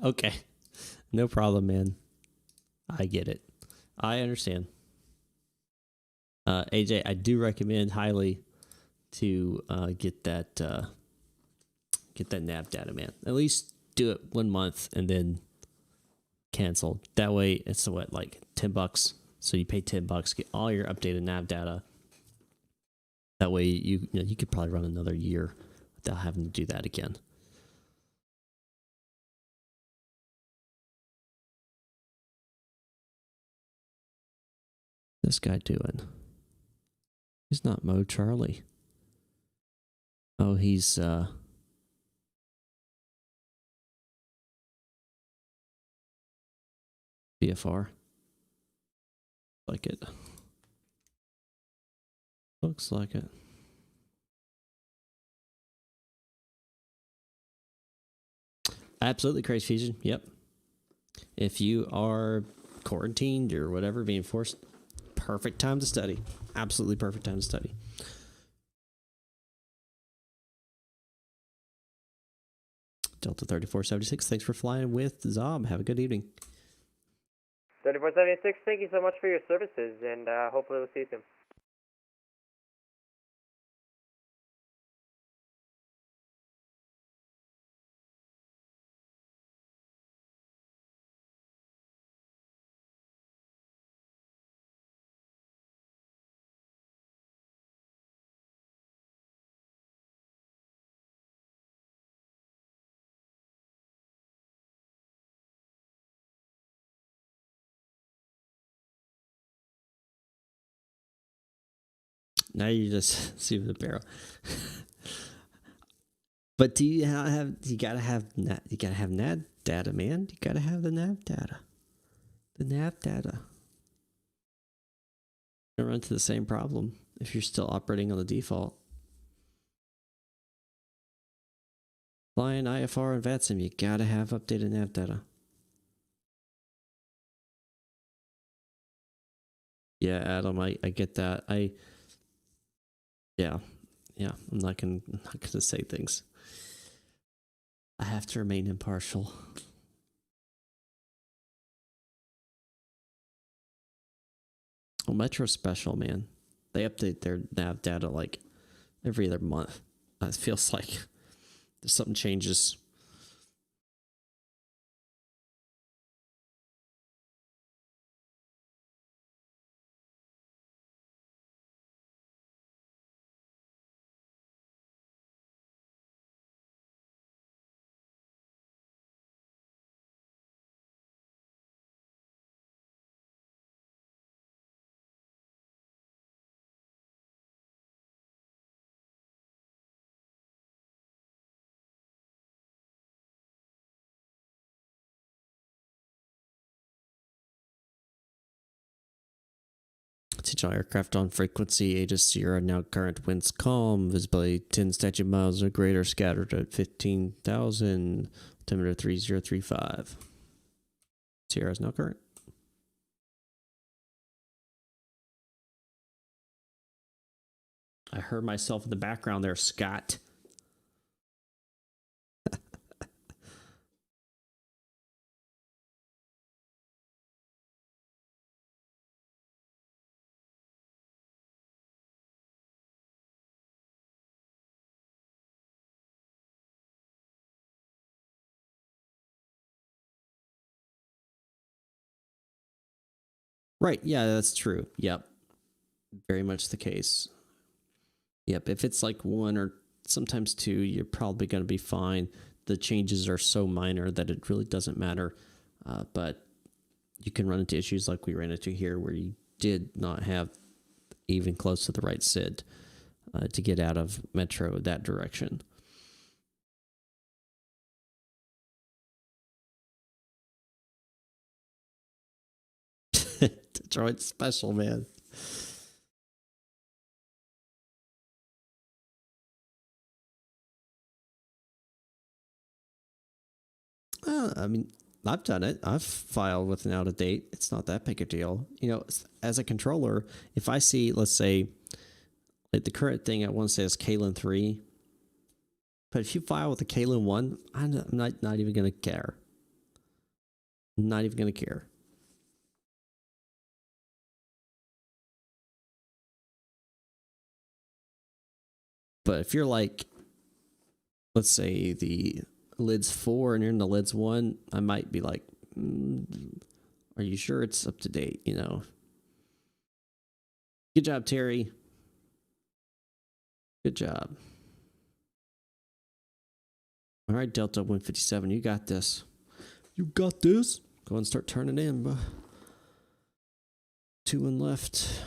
Okay, no problem, man. I get it. I understand. AJ, I do recommend highly to get that nav data, man. At least do it 1 month and then canceled. That way, it's what, like $10. So you pay $10, get all your updated nav data. That way, you could probably run another year without having to do that again. This guy doing? He's not Mo Charlie. Oh, he's BFR. Like it. Looks like it. Absolutely, Crazy Fusion. Yep. If you are quarantined or whatever, being forced, perfect time to study. Absolutely perfect time to study. Delta 3476, thanks for flying with Zob. Have a good evening. 3476, thank you so much for your services, and hopefully we'll see you soon. Now you just see the barrel. But do you have? You gotta have nav data, man. You gotta have the nav data. The nav data. You're gonna run into the same problem if you're still operating on the default. Flying IFR and VATSIM, you gotta have updated nav data. Yeah, Adam, I get that. Yeah, I'm not gonna say things. I have to remain impartial. Well, Metro's special, man. They update their nav data like every other month. It feels like there's something changes. Teach all aircraft on frequency, Aegis Sierra, now current winds calm, visibility 10 statute miles or greater, scattered at 15,000, altimeter 3035. Sierra is now current. I heard myself in the background there, Scott. Right, yeah, that's true. Yep. Very much the case. Yep, if it's like one or sometimes two, you're probably going to be fine. The changes are so minor that it really doesn't matter. But you can run into issues like we ran into here where you did not have even close to the right SID to get out of Metro that direction. Detroit's special, man. I mean, I've done it. I've filed with an out of date. It's not that big a deal. You know, as a controller, if I see, let's say, like the current thing I want to say is Kalen 3, but if you file with a Kalen 1, I'm not even going to care. I'm not even going to care. But if you're like, let's say the lids 4 and you're in the lids 1, I might be like, are you sure it's up to date? You know. Good job, Terry. Good job. All right, Delta 157, you got this. You got this. Go and start turning in. 2 and left.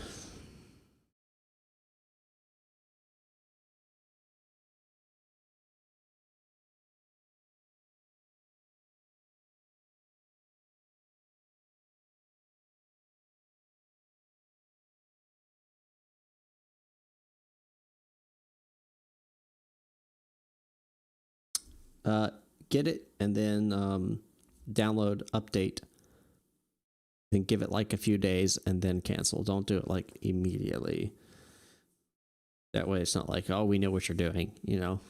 Get it and then download, update, then give it like a few days and then cancel. Don't do it like immediately. That way it's not like, oh, we know what you're doing, you know,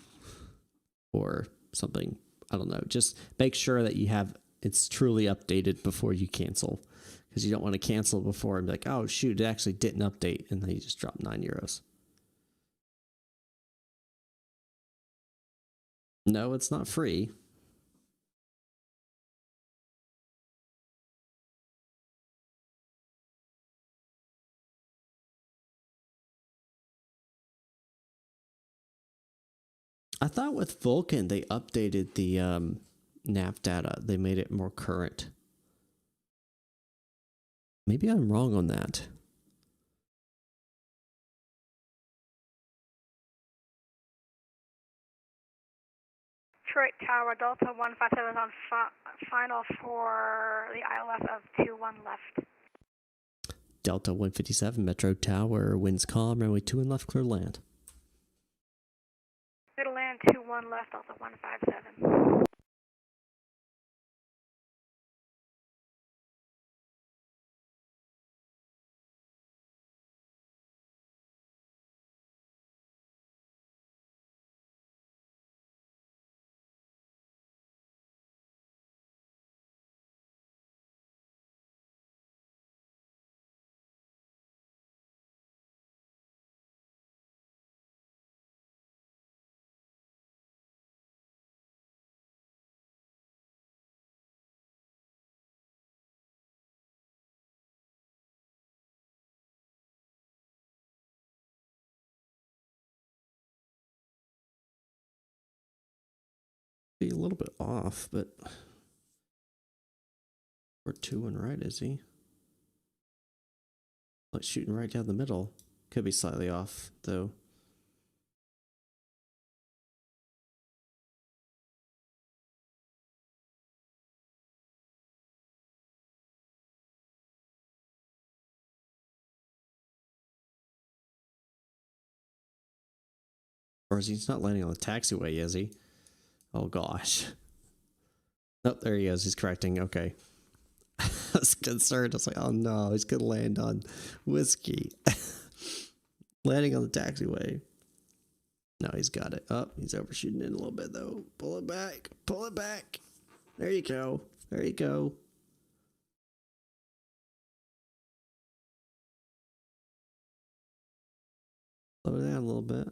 or something. I don't know. Just make sure that you have it's truly updated before you cancel, because you don't want to cancel before and be like, oh shoot, it actually didn't update, and then you just drop €9. No, it's not free. I thought with Vulkan they updated the nav data. They made it more current. Maybe I'm wrong on that. Detroit Tower, Delta 157 on final for the ILS of 21 left. Delta 157, Metro Tower, winds calm, runway 2 and left, clear land. Clear to land, 21 left, Delta 157. Be a little bit off, but we're 2 and right, is he? Like shooting right down the middle. Could be slightly off, though. Or is he not landing on the taxiway, is he? Oh gosh. Nope, there he is. He's correcting. Okay. I was concerned. I was like, oh no, he's gonna land on whiskey. Landing on the taxiway. No, he's got it. Oh, he's overshooting it a little bit though. Pull it back. Pull it back. There you go. There you go. Slow down a little bit.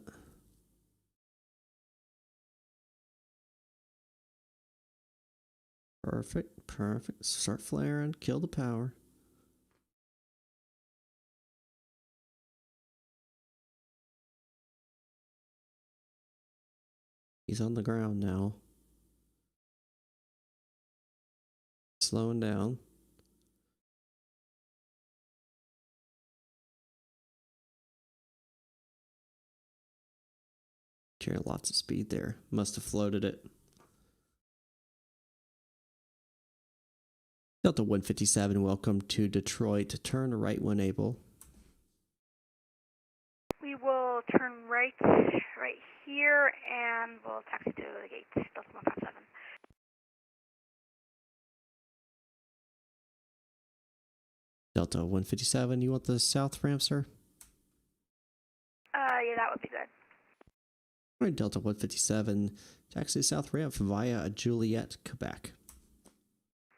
Perfect. Perfect. Start flaring. Kill the power. He's on the ground now. Slowing down. Carrying lots of speed there. Must have floated it. Delta 157, welcome to Detroit. Turn right when able. We will turn right here, and we'll taxi to the gate, Delta 157. Delta 157, you want the south ramp, sir? Yeah, that would be good. All right, Delta 157, taxi south ramp via Juliet, Quebec.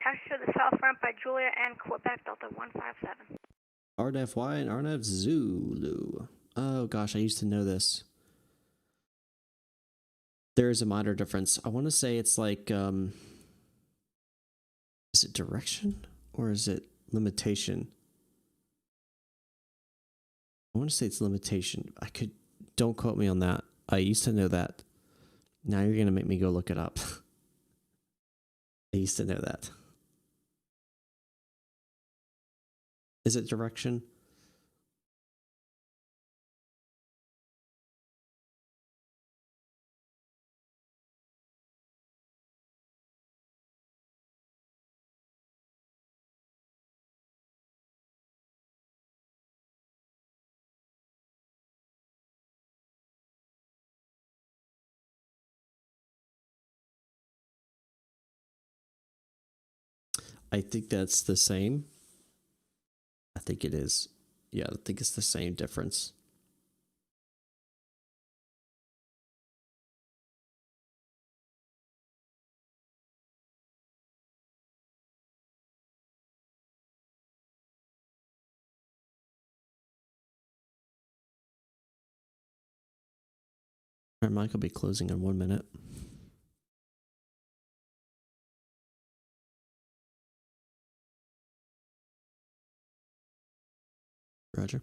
Taxi to the south ramp by Julia and Quebec, Delta 157. RNFY and RNF Zulu. Oh gosh, I used to know this. There is a minor difference. I want to say it's like, is Is it direction or is it limitation? I want to say it's limitation. Don't quote me on that. I used to know that. Now you're going to make me go look it up. I used to know that. Is it direction? I think that's the same. I think it is. Yeah, I think it's the same difference. Our mic will be closing in 1 minute. Roger.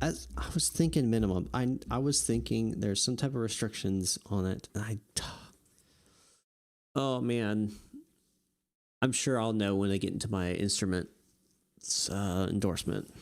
As I was thinking minimum, I was thinking there's some type of restrictions on it. And oh man, I'm sure I'll know when I get into my instrument endorsement.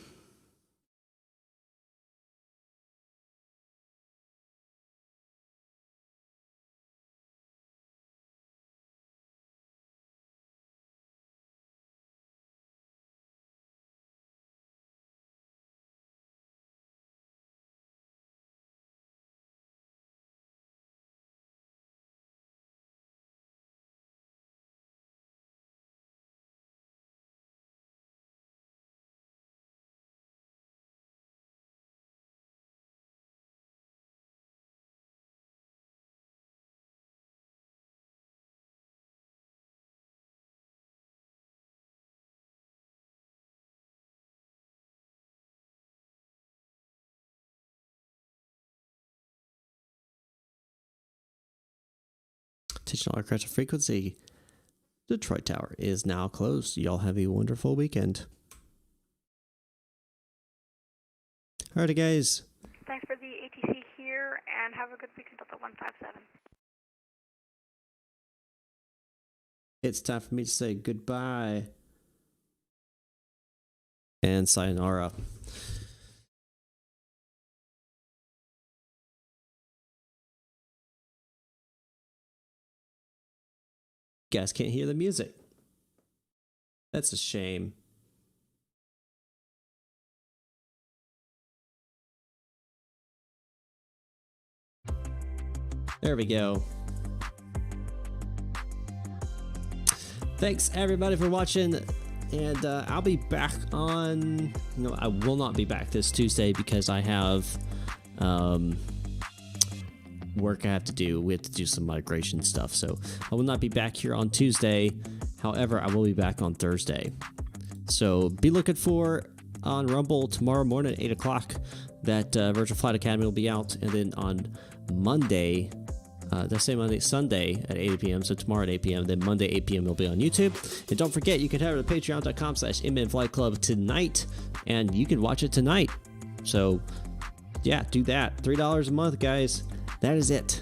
Attention all aircraft frequency. Detroit Tower is now closed. Y'all have a wonderful weekend. Alrighty, guys. Thanks for the ATC here, and have a good weekend Delta 157. It's time for me to say goodbye and sayonara. You guys can't hear the music. That's a shame. There we go. Thanks everybody for watching, and I'll be back on. No, I will not be back this Tuesday because I have work I have to do. We have to do some migration stuff, so I will not be back here on Tuesday. However, I will be back on Thursday. So be looking for on Rumble tomorrow morning at 8 o'clock that Virtual Flight Academy will be out, and then on Monday. That's say Monday, Sunday at 8 p.m. So tomorrow at 8 p.m. Then Monday 8 p.m. will be on YouTube. And don't forget, you can head over to patreon.com/InmanFlightClub tonight, and you can watch it tonight. So yeah, do that. $3 a month, guys. That is it.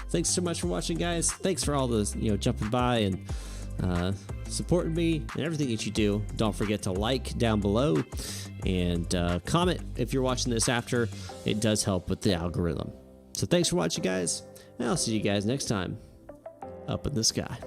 Thanks so much for watching, guys. Thanks for all the jumping by and supporting me and everything that you do. Don't forget to like down below and comment if you're watching this after. It does help with the algorithm. So thanks for watching, guys. And I'll see you guys next time up in the sky.